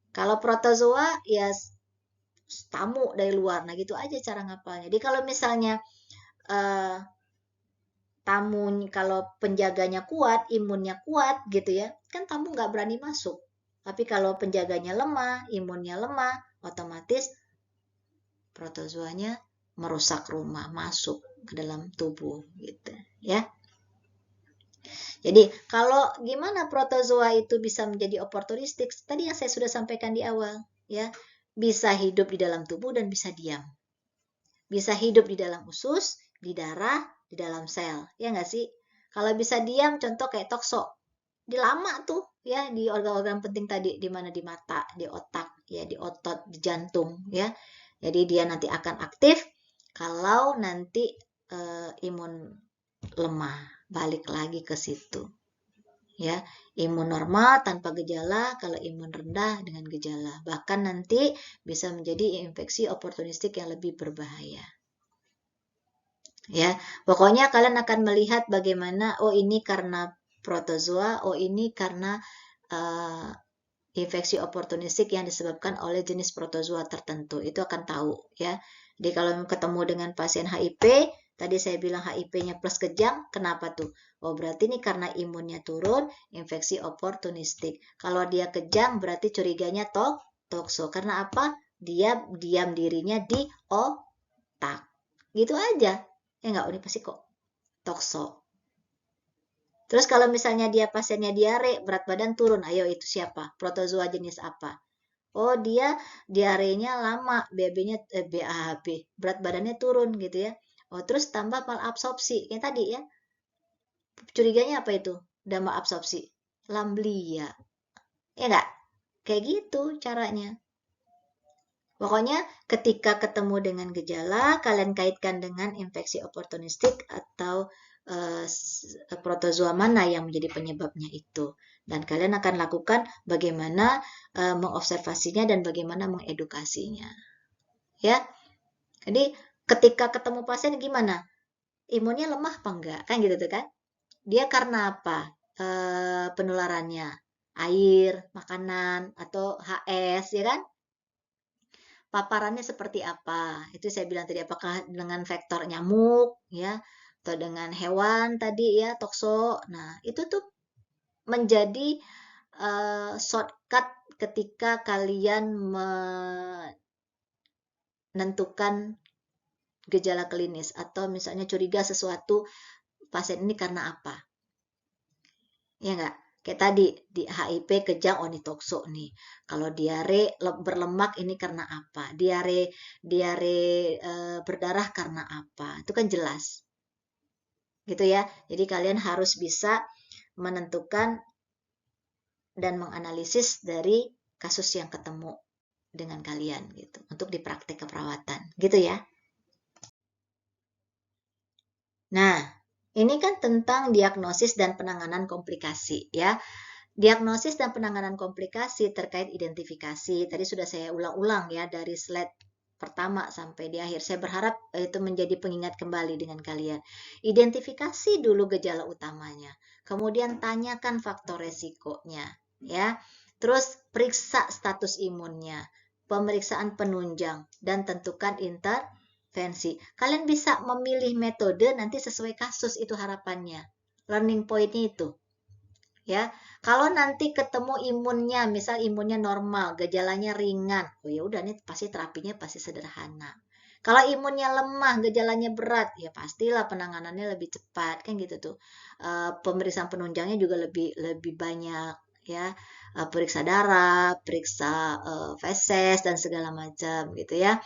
Kalau protozoa ya tamu dari luar. Nah gitu aja cara ngapalnya. Jadi kalau misalnya tamu, kalau penjaganya kuat, imunnya kuat gitu ya, kan tamu nggak berani masuk. Tapi kalau penjaganya lemah, imunnya lemah, otomatis protozoanya merusak rumah, masuk ke dalam tubuh gitu ya. Jadi kalau gimana protozoa itu bisa menjadi oportunistik? Tadi yang saya sudah sampaikan di awal, ya, bisa hidup di dalam tubuh dan bisa diam. Bisa hidup di dalam usus, di darah, di dalam sel, ya nggak sih? Kalau bisa diam, contoh kayak tokso, di lama tuh, ya, di organ-organ penting tadi, di mana di mata, di otak, ya, di otot, di jantung, ya. Jadi dia nanti akan aktif kalau nanti imun lemah, balik lagi ke situ. Ya, imun normal tanpa gejala, kalau imun rendah dengan gejala. Bahkan nanti bisa menjadi infeksi oportunistik yang lebih berbahaya. Ya, pokoknya kalian akan melihat bagaimana, oh ini karena protozoa, oh ini karena infeksi oportunistik yang disebabkan oleh jenis protozoa tertentu. Itu akan tahu ya. Jadi kalau ketemu dengan pasien HIV, tadi saya bilang HIV-nya plus kejang, kenapa tuh? Oh, berarti ini karena imunnya turun, infeksi oportunistik. Kalau dia kejang, berarti curiganya tokso. Karena apa? Dia diam dirinya di otak. Gitu aja. Ya enggak, ini pasti kok tokso. Terus kalau misalnya dia pasiennya diare, berat badan turun, ayo itu siapa? Protozoa jenis apa? Oh, dia diarenya lama, BAB-nya BAB, berat badannya turun gitu ya. Oh, terus tambah malabsorpsi. Kayak tadi ya. Curiganya apa itu? Udah malabsorpsi. Lamblia. Ya enggak? Kayak gitu caranya. Pokoknya ketika ketemu dengan gejala, kalian kaitkan dengan infeksi oportunistik atau protozoa mana yang menjadi penyebabnya itu. Dan kalian akan lakukan bagaimana mengobservasinya dan bagaimana mengedukasinya. Ya, jadi ketika ketemu pasien gimana? Imunnya lemah apa enggak? Kan gitu tuh kan? Dia karena apa? Penularannya air, makanan, atau HS, ya kan? Paparannya seperti apa? Itu saya bilang tadi, apakah dengan vektor nyamuk, ya, atau dengan hewan tadi ya, tokso. Nah, itu tuh menjadi shortcut ketika kalian menentukan gejala klinis atau misalnya curiga sesuatu pasien ini karena apa. Ya enggak? Kayak tadi di HIV kejang, oh ini tokso nih. Kalau diare berlemak ini karena apa? Diare berdarah karena apa? Itu kan jelas. Gitu ya. Jadi kalian harus bisa menentukan dan menganalisis dari kasus yang ketemu dengan kalian gitu untuk di praktek keperawatan. Gitu ya. Nah, ini kan tentang diagnosis dan penanganan komplikasi ya. Diagnosis dan penanganan komplikasi terkait identifikasi. Tadi sudah saya ulang-ulang ya dari slide pertama sampai di akhir. Saya berharap itu menjadi pengingat kembali dengan kalian. Identifikasi dulu gejala utamanya. Kemudian tanyakan faktor resikonya ya. Terus periksa status imunnya. Pemeriksaan penunjang dan tentukan intervensi. Kalian bisa memilih metode nanti sesuai kasus, itu harapannya. Learning point-nya itu. Ya, kalau nanti ketemu imunnya, misal imunnya normal, gejalanya ringan, oh ya udah nih pasti terapinya pasti sederhana. Kalau imunnya lemah, gejalanya berat, ya pastilah penanganannya lebih cepat, kan gitu tuh. Pemeriksaan penunjangnya juga lebih banyak, ya. Periksa darah, periksa feses dan segala macam, gitu ya.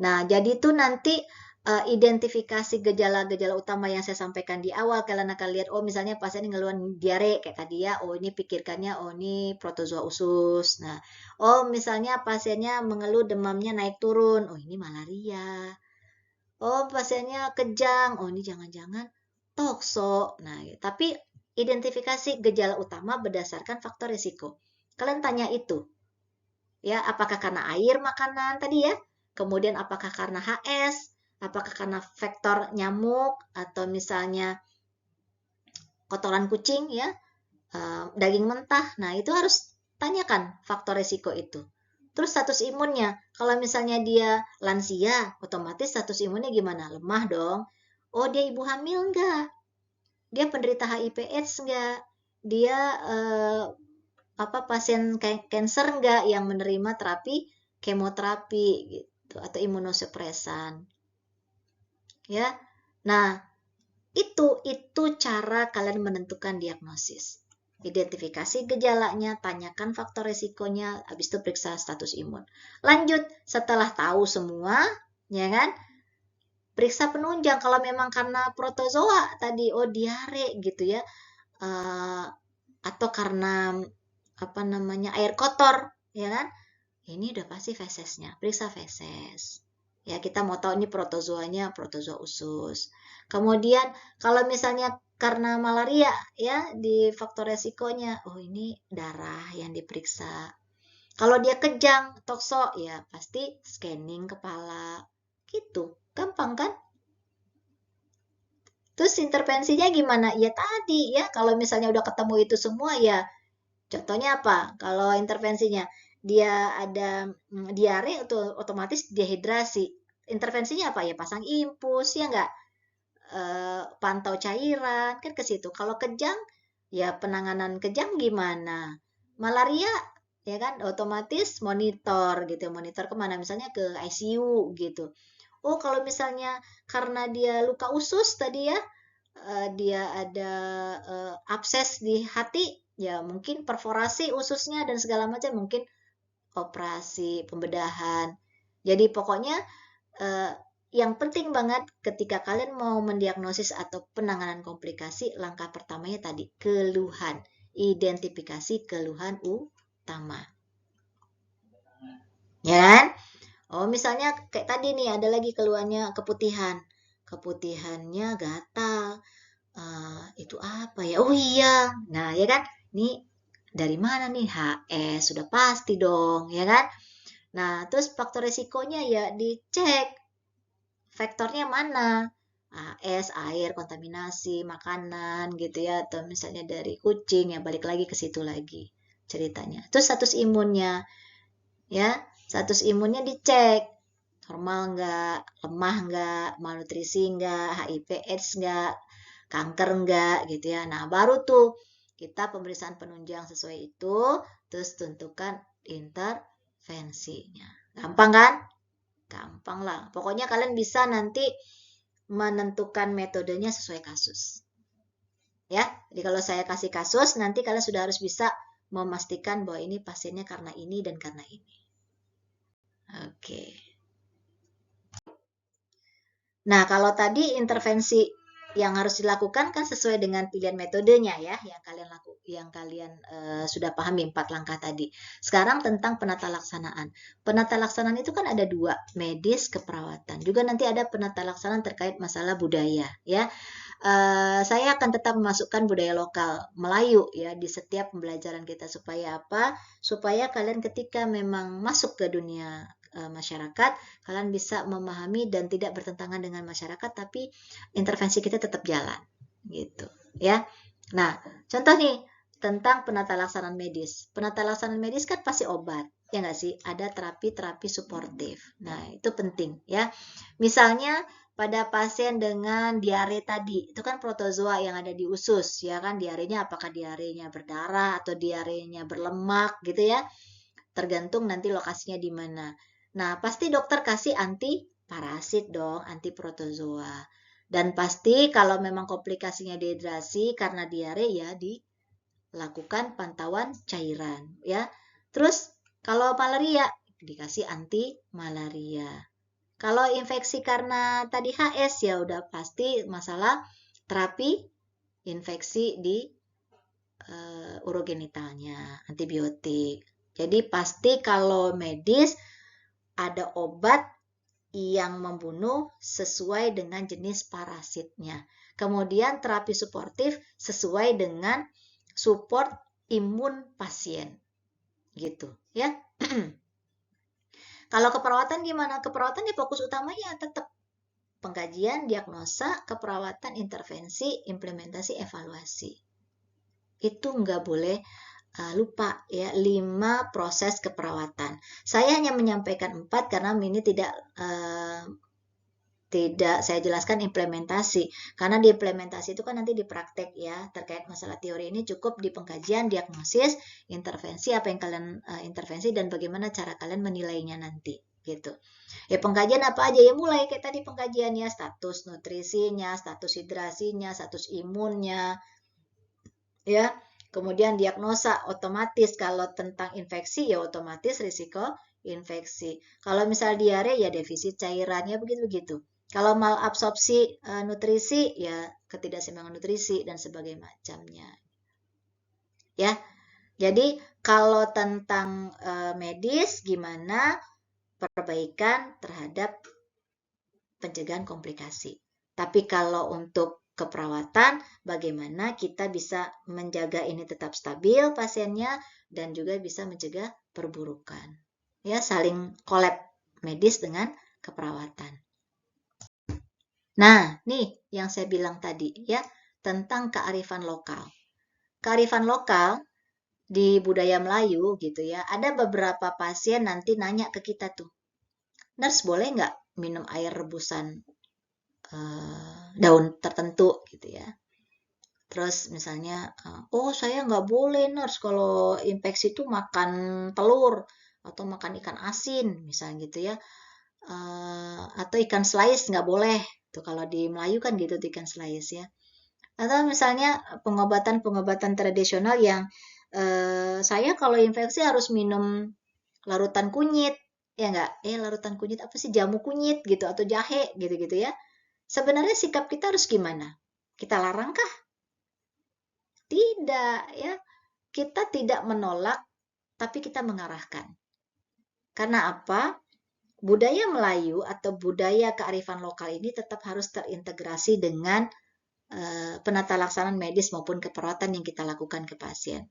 Nah, jadi itu nanti identifikasi gejala-gejala utama yang saya sampaikan di awal, kalian akan lihat, oh misalnya pasien ini ngeluhan diare kayak tadi ya, oh ini pikirkannya, oh ini protozoa usus. Nah, oh misalnya pasiennya mengeluh demamnya naik turun, oh ini malaria. Oh pasiennya kejang, oh ini jangan-jangan tokso. Nah, tapi identifikasi gejala utama berdasarkan faktor risiko. Kalian tanya itu, ya apakah karena air makanan tadi ya, kemudian apakah karena HS, apakah karena vektor nyamuk atau misalnya kotoran kucing ya, daging mentah. Nah, itu harus tanyakan faktor risiko itu. Terus status imunnya, kalau misalnya dia lansia, otomatis status imunnya gimana? Lemah dong. Oh, dia ibu hamil enggak? Dia penderita HIV/AIDS enggak? Dia pasien cancer enggak yang menerima terapi kemoterapi gitu atau imunosupresan. Ya. Nah, itu cara kalian menentukan diagnosis. Identifikasi gejalanya, tanyakan faktor resikonya, habis itu periksa status imun. Lanjut, setelah tahu semua, ya kan? Periksa penunjang kalau memang karena protozoa tadi, oh diare gitu ya. Atau karena apa namanya air kotor, ya kan? Ini udah pasti fesesnya. Periksa feses. Ya, kita mau tahu ini protozoanya protozoa usus. Kemudian kalau misalnya karena malaria ya di faktor resikonya, oh ini darah yang diperiksa. Kalau dia kejang, tokso ya pasti scanning kepala. Gitu. Gampang kan? Terus intervensinya gimana? Ya tadi ya, kalau misalnya udah ketemu itu semua ya, contohnya apa? Kalau intervensinya dia ada diare itu otomatis dehidrasi. Intervensinya apa ya? Pasang infus ya enggak? Pantau cairan kan ke situ. Kalau kejang ya penanganan kejang gimana? Malaria ya kan otomatis monitor gitu, monitor kemana? Misalnya ke ICU gitu. Oh kalau misalnya karena dia luka usus tadi ya, dia ada abses di hati, ya mungkin perforasi ususnya dan segala macam, mungkin operasi pembedahan. Jadi pokoknya eh, yang penting banget ketika kalian mau mendiagnosis atau penanganan komplikasi, langkah pertamanya tadi keluhan, identifikasi keluhan utama. Ya kan? Oh, misalnya kayak tadi nih ada lagi keluhannya keputihan. Keputihannya gatal. Itu apa ya? Oh iya. Nah, ya kan? Ini dari mana nih? HS sudah pasti dong, ya kan? Nah, terus faktor resikonya ya dicek. Faktornya mana? Es, air, kontaminasi, makanan gitu ya, atau misalnya dari kucing ya balik lagi ke situ lagi ceritanya. Terus status imunnya ya, status imunnya dicek. Normal nggak, lemah nggak, malnutrisi nggak, HIV AIDS nggak, kanker nggak gitu ya. Nah, baru tuh kita pemeriksaan penunjang sesuai itu, terus tentukan intervensinya. Gampang kan? Gampang lah. Pokoknya kalian bisa nanti menentukan metodenya sesuai kasus. Ya, jadi kalau saya kasih kasus, nanti kalian sudah harus bisa memastikan bahwa ini pasiennya karena ini dan karena ini. Oke. Nah, kalau tadi intervensi yang harus dilakukan kan sesuai dengan pilihan metodenya ya, yang kalian sudah pahami 4 langkah tadi. Sekarang tentang penata laksanaan. Penata laksanaan itu kan ada 2, medis keperawatan. Juga nanti ada penata laksanaan terkait masalah budaya ya. Saya akan tetap memasukkan budaya lokal Melayu ya di setiap pembelajaran kita supaya apa? Supaya kalian ketika memang masuk ke dunia masyarakat, kalian bisa memahami dan tidak bertentangan dengan masyarakat, tapi intervensi kita tetap jalan, gitu, ya. Nah, contoh nih tentang penata laksanaan medis. Penata laksanaan medis kan pasti obat, ya nggak sih? Ada terapi-terapi suportif. Nah, itu penting, ya. Misalnya pada pasien dengan diare tadi, itu kan protozoa yang ada di usus, ya kan? Diarenya apakah diarenya berdarah atau diarenya berlemak, gitu ya? Tergantung nanti lokasinya di mana. Nah, pasti dokter kasih anti parasit dong, anti protozoa. Dan pasti kalau memang komplikasinya dehidrasi karena diare ya dilakukan pantauan cairan ya. Terus kalau malaria dikasih anti malaria. Kalau infeksi karena tadi HS ya udah pasti masalah terapi infeksi di urogenitalnya, antibiotik. Jadi pasti kalau medis ada obat yang membunuh sesuai dengan jenis parasitnya. Kemudian terapi suportif sesuai dengan support imun pasien. Gitu, ya. Kalau keperawatan gimana? Keperawatan ya fokus utamanya tetap pengkajian, diagnosa, keperawatan, intervensi, implementasi, evaluasi. Itu nggak boleh lupa ya, 5 proses keperawatan. Saya hanya menyampaikan 4 karena ini tidak saya jelaskan implementasi, karena di implementasi itu kan nanti di praktek ya, terkait masalah teori ini cukup di pengkajian, diagnosis, intervensi, apa yang kalian intervensi dan bagaimana cara kalian menilainya nanti gitu. Ya pengkajian apa aja ya, mulai kayak tadi pengkajiannya, status nutrisinya, status hidrasinya, status imunnya ya. Kemudian diagnosa otomatis kalau tentang infeksi ya otomatis risiko infeksi. Kalau misal diare ya defisit cairannya begitu-begitu. Kalau malabsorpsi nutrisi ya ketidakseimbangan nutrisi dan sebagainya macamnya. Ya. Jadi kalau tentang medis gimana perbaikan terhadap pencegahan komplikasi. Tapi kalau untuk keperawatan, bagaimana kita bisa menjaga ini tetap stabil pasiennya dan juga bisa mencegah perburukan. Ya, saling collab medis dengan keperawatan. Nah, nih yang saya bilang tadi ya, tentang kearifan lokal. Kearifan lokal di budaya Melayu gitu ya, ada beberapa pasien nanti nanya ke kita tuh, nurse boleh nggak minum air rebusan daun tertentu gitu ya. Terus misalnya, oh saya nggak boleh nurse kalau infeksi itu makan telur atau makan ikan asin misalnya gitu ya. Atau ikan slice nggak boleh. Tuh kalau di Melayu kan gitu ikan slice ya. Atau misalnya pengobatan-pengobatan tradisional yang saya kalau infeksi harus minum larutan kunyit. Ya nggak? Larutan kunyit apa sih? Jamu kunyit gitu atau jahe gitu-gitu ya. Sebenarnya sikap kita harus gimana? Kita larangkah? Tidak ya. Kita tidak menolak, tapi kita mengarahkan. Karena apa? Budaya Melayu atau budaya kearifan lokal ini tetap harus terintegrasi dengan penata laksanaan medis maupun keperawatan yang kita lakukan ke pasien.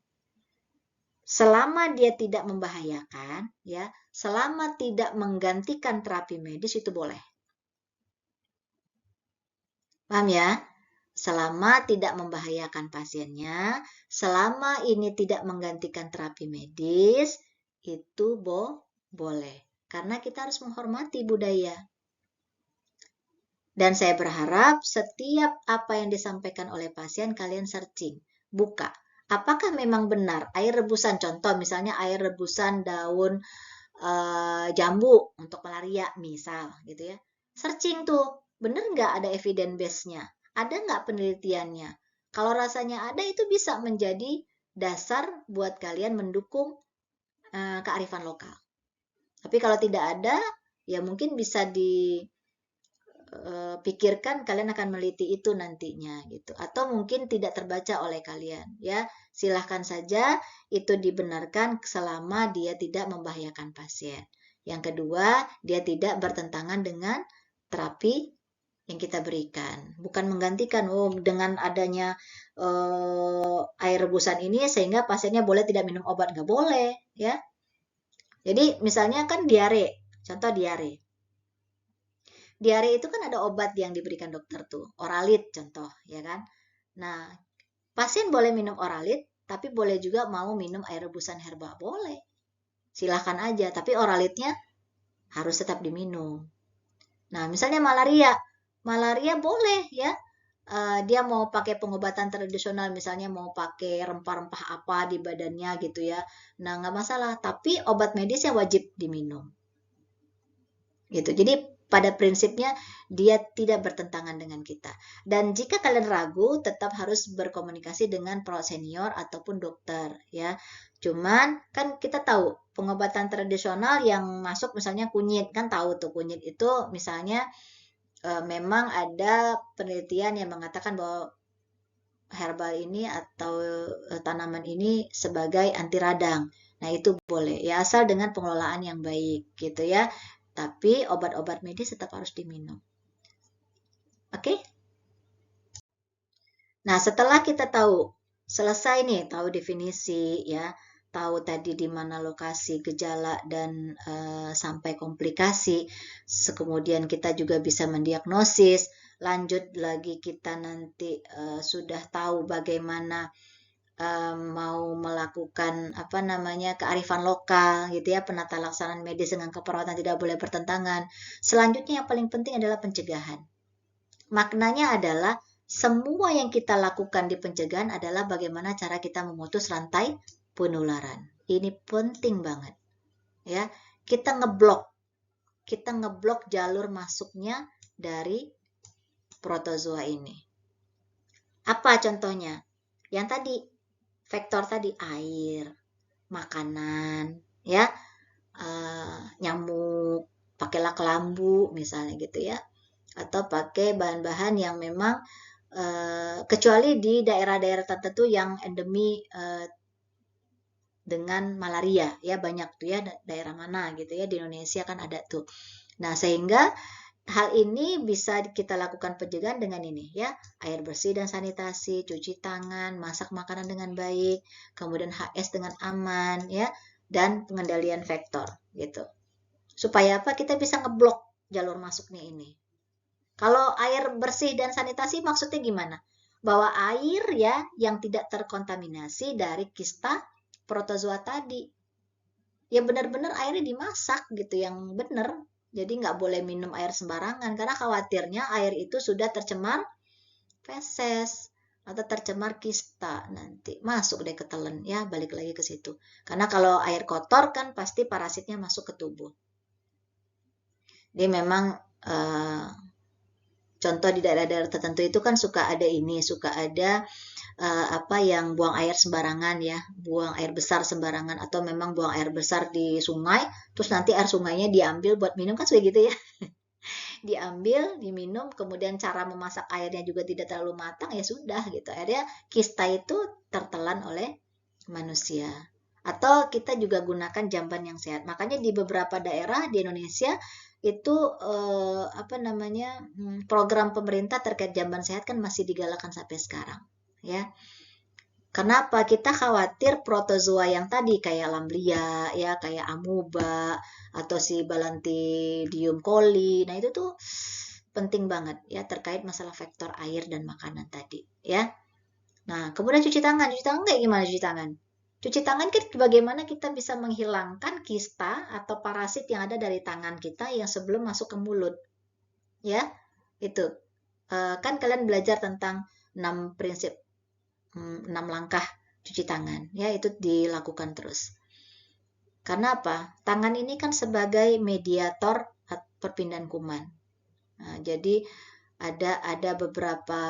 Selama dia tidak membahayakan, ya, selama tidak menggantikan terapi medis itu boleh. Paham ya? Selama tidak membahayakan pasiennya, selama ini tidak menggantikan terapi medis, itu boleh. Karena kita harus menghormati budaya. Dan saya berharap setiap apa yang disampaikan oleh pasien kalian searching, buka. Apakah memang benar air rebusan, contoh misalnya air rebusan daun jambu untuk malaria misal gitu ya. Searching tuh, benar nggak ada evidence base-nya? Ada nggak penelitiannya? Kalau rasanya ada itu bisa menjadi dasar buat kalian mendukung kearifan lokal. Tapi kalau tidak ada, ya mungkin bisa dipikirkan kalian akan meliti itu nantinya gitu. Atau mungkin tidak terbaca oleh kalian ya. Silahkan saja itu dibenarkan selama dia tidak membahayakan pasien. Yang kedua, dia tidak bertentangan dengan terapi yang kita berikan. Bukan menggantikan, dengan adanya air rebusan ini sehingga pasiennya boleh tidak minum obat. Nggak boleh ya. Jadi misalnya kan diare, contoh diare. Diare itu kan ada obat yang diberikan dokter tuh, oralit contoh, ya kan? Nah, pasien boleh minum oralit, tapi boleh juga mau minum air rebusan herba, boleh. Silahkan aja, tapi oralitnya harus tetap diminum. Nah, misalnya malaria boleh ya. Dia mau pakai pengobatan tradisional, misalnya mau pakai rempah-rempah apa di badannya gitu ya. Nah, nggak masalah, tapi obat medisnya wajib diminum. Gitu. Jadi pada prinsipnya dia tidak bertentangan dengan kita. Dan jika kalian ragu, tetap harus berkomunikasi dengan perawat senior ataupun dokter ya. Cuman kan kita tahu pengobatan tradisional yang masuk misalnya kunyit, kan tahu tuh kunyit itu misalnya memang ada penelitian yang mengatakan bahwa herbal ini atau tanaman ini sebagai anti radang. Nah, itu boleh ya asal dengan pengelolaan yang baik gitu ya. Tapi obat-obat medis tetap harus diminum. Oke? Nah, setelah kita selesai nih, tahu definisi ya, tahu tadi di mana lokasi gejala dan sampai komplikasi, kemudian kita juga bisa mendiagnosis, lanjut lagi kita nanti sudah tahu bagaimana mau melakukan kearifan lokal gitu ya, penata laksanaan medis dengan keperawatan tidak boleh bertentangan. Selanjutnya yang paling penting adalah pencegahan. Maknanya adalah semua yang kita lakukan di pencegahan adalah bagaimana cara kita memutus rantai penularan. Ini penting banget. Ya, kita ngeblok jalur masuknya dari protozoa ini. Apa contohnya? Yang tadi, faktor tadi air, makanan, ya, nyamuk, pakailah kelambu misalnya gitu ya, atau pakai bahan-bahan yang memang kecuali di daerah-daerah tertentu yang endemi dengan malaria ya, banyak tuh ya daerah mana gitu ya di Indonesia kan ada tuh. Nah, sehingga hal ini bisa kita lakukan pencegahan dengan ini ya, air bersih dan sanitasi, cuci tangan, masak makanan dengan baik, kemudian HS dengan aman ya, dan pengendalian vektor gitu. Supaya apa? Kita bisa ngeblok jalur masuknya ini. Kalau air bersih dan sanitasi maksudnya gimana? Bahwa air ya yang tidak terkontaminasi dari kista protozoa tadi. Ya benar-benar airnya dimasak gitu yang benar. Jadi nggak boleh minum air sembarangan karena khawatirnya air itu sudah tercemar feses atau tercemar kista, nanti masuk deh ke telan ya, balik lagi ke situ. Karena kalau air kotor kan pasti parasitnya masuk ke tubuh. Jadi memang contoh di daerah-daerah tertentu itu kan suka ada apa yang buang air sembarangan ya, buang air besar sembarangan atau memang buang air besar di sungai, terus nanti air sungainya diambil buat minum kan suka gitu ya. Diambil, diminum, kemudian cara memasak airnya juga tidak terlalu matang, ya sudah gitu. Akhirnya kista itu tertelan oleh manusia. Atau kita juga gunakan jamban yang sehat. Makanya di beberapa daerah di Indonesia itu apa namanya program pemerintah terkait jamban sehat kan masih digalakan sampai sekarang, ya. Kenapa? Kita khawatir protozoa yang tadi kayak lamblia, ya kayak amuba atau si Balantidium coli. Nah itu tuh penting banget ya terkait masalah vektor air dan makanan tadi, ya. Nah kemudian cuci tangan kayak gimana cuci tangan? Cuci tangan kan bagaimana kita bisa menghilangkan kista atau parasit yang ada dari tangan kita yang sebelum masuk ke mulut, ya itu. Kan kalian belajar tentang 6 prinsip 6 langkah cuci tangan ya, itu dilakukan terus. Karena apa? Tangan ini kan sebagai mediator perpindahan kuman. Nah, jadi ada beberapa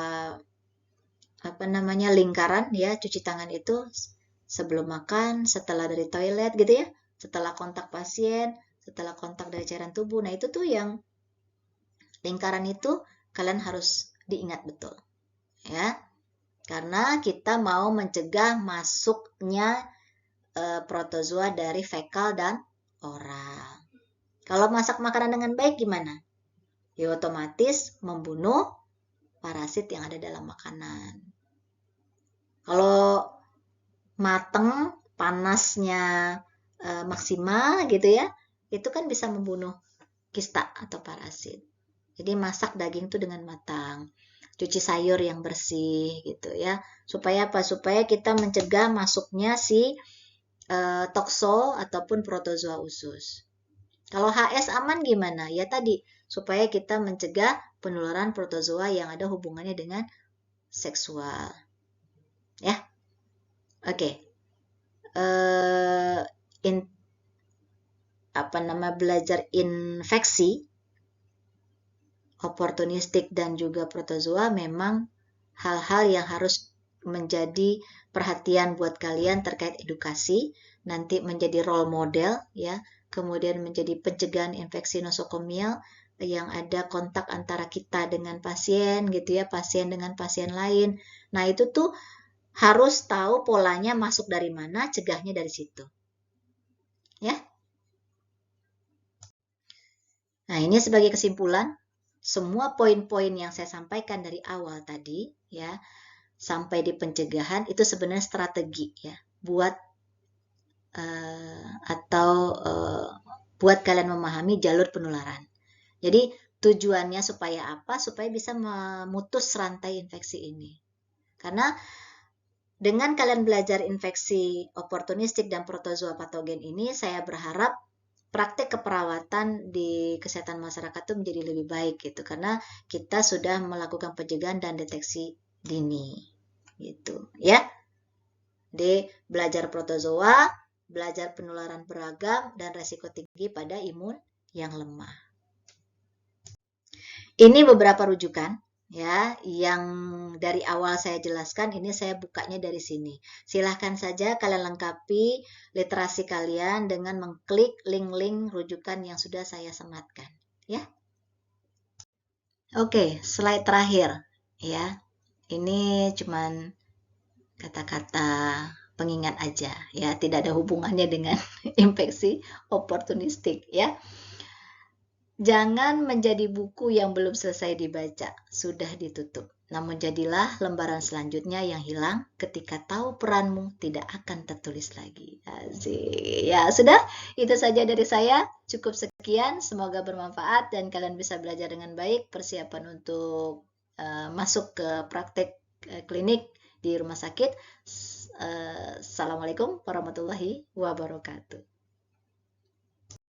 apa namanya lingkaran ya cuci tangan itu, sebelum makan, setelah dari toilet gitu ya, setelah kontak pasien, setelah kontak dari cairan tubuh. Nah, itu tuh yang lingkaran itu kalian harus diingat betul. Ya. Karena kita mau mencegah masuknya protozoa dari fekal dan oral. Kalau masak makanan dengan baik gimana? Ya otomatis membunuh parasit yang ada dalam makanan. Kalau mateng, panasnya maksimal gitu ya, itu kan bisa membunuh kista atau parasit. Jadi masak daging tuh dengan matang. Cuci sayur yang bersih gitu ya. Supaya apa? Supaya kita mencegah masuknya si tokso ataupun protozoa usus. Kalau HS aman gimana? Ya tadi, supaya kita mencegah penularan protozoa yang ada hubungannya dengan seksual. Ya. Oke. Belajar infeksi oportunistik dan juga protozoa memang hal-hal yang harus menjadi perhatian buat kalian terkait edukasi, nanti menjadi role model ya, kemudian menjadi pencegahan infeksi nosokomial yang ada kontak antara kita dengan pasien gitu ya, pasien dengan pasien lain. Nah, itu tuh harus tahu polanya masuk dari mana, cegahnya dari situ. Ya. Nah, ini sebagai kesimpulan, semua poin-poin yang saya sampaikan dari awal tadi ya, sampai di pencegahan itu sebenarnya strategi ya buat buat kalian memahami jalur penularan. Jadi tujuannya supaya apa? Supaya bisa memutus rantai infeksi ini. Karena dengan kalian belajar infeksi oportunistik dan protozoa patogen ini, saya berharap praktek keperawatan di kesehatan masyarakat itu menjadi lebih baik gitu, karena kita sudah melakukan pencegahan dan deteksi dini gitu ya. Jadi belajar protozoa, belajar penularan beragam dan resiko tinggi pada imun yang lemah. Ini beberapa rujukan ya yang dari awal saya jelaskan, ini saya bukanya dari sini. Silahkan saja kalian lengkapi literasi kalian dengan mengklik link-link rujukan yang sudah saya sematkan ya. Oke, slide terakhir ya. Ini cuman kata-kata pengingat aja ya, tidak ada hubungannya dengan infeksi oportunistik ya. Jangan menjadi buku yang belum selesai dibaca, sudah ditutup. Namun jadilah lembaran selanjutnya yang hilang ketika tahu peranmu tidak akan tertulis lagi. Asik. Ya, sudah. Itu saja dari saya. Cukup sekian. Semoga bermanfaat dan kalian bisa belajar dengan baik. Persiapan untuk masuk ke praktek klinik di rumah sakit. Assalamualaikum warahmatullahi wabarakatuh.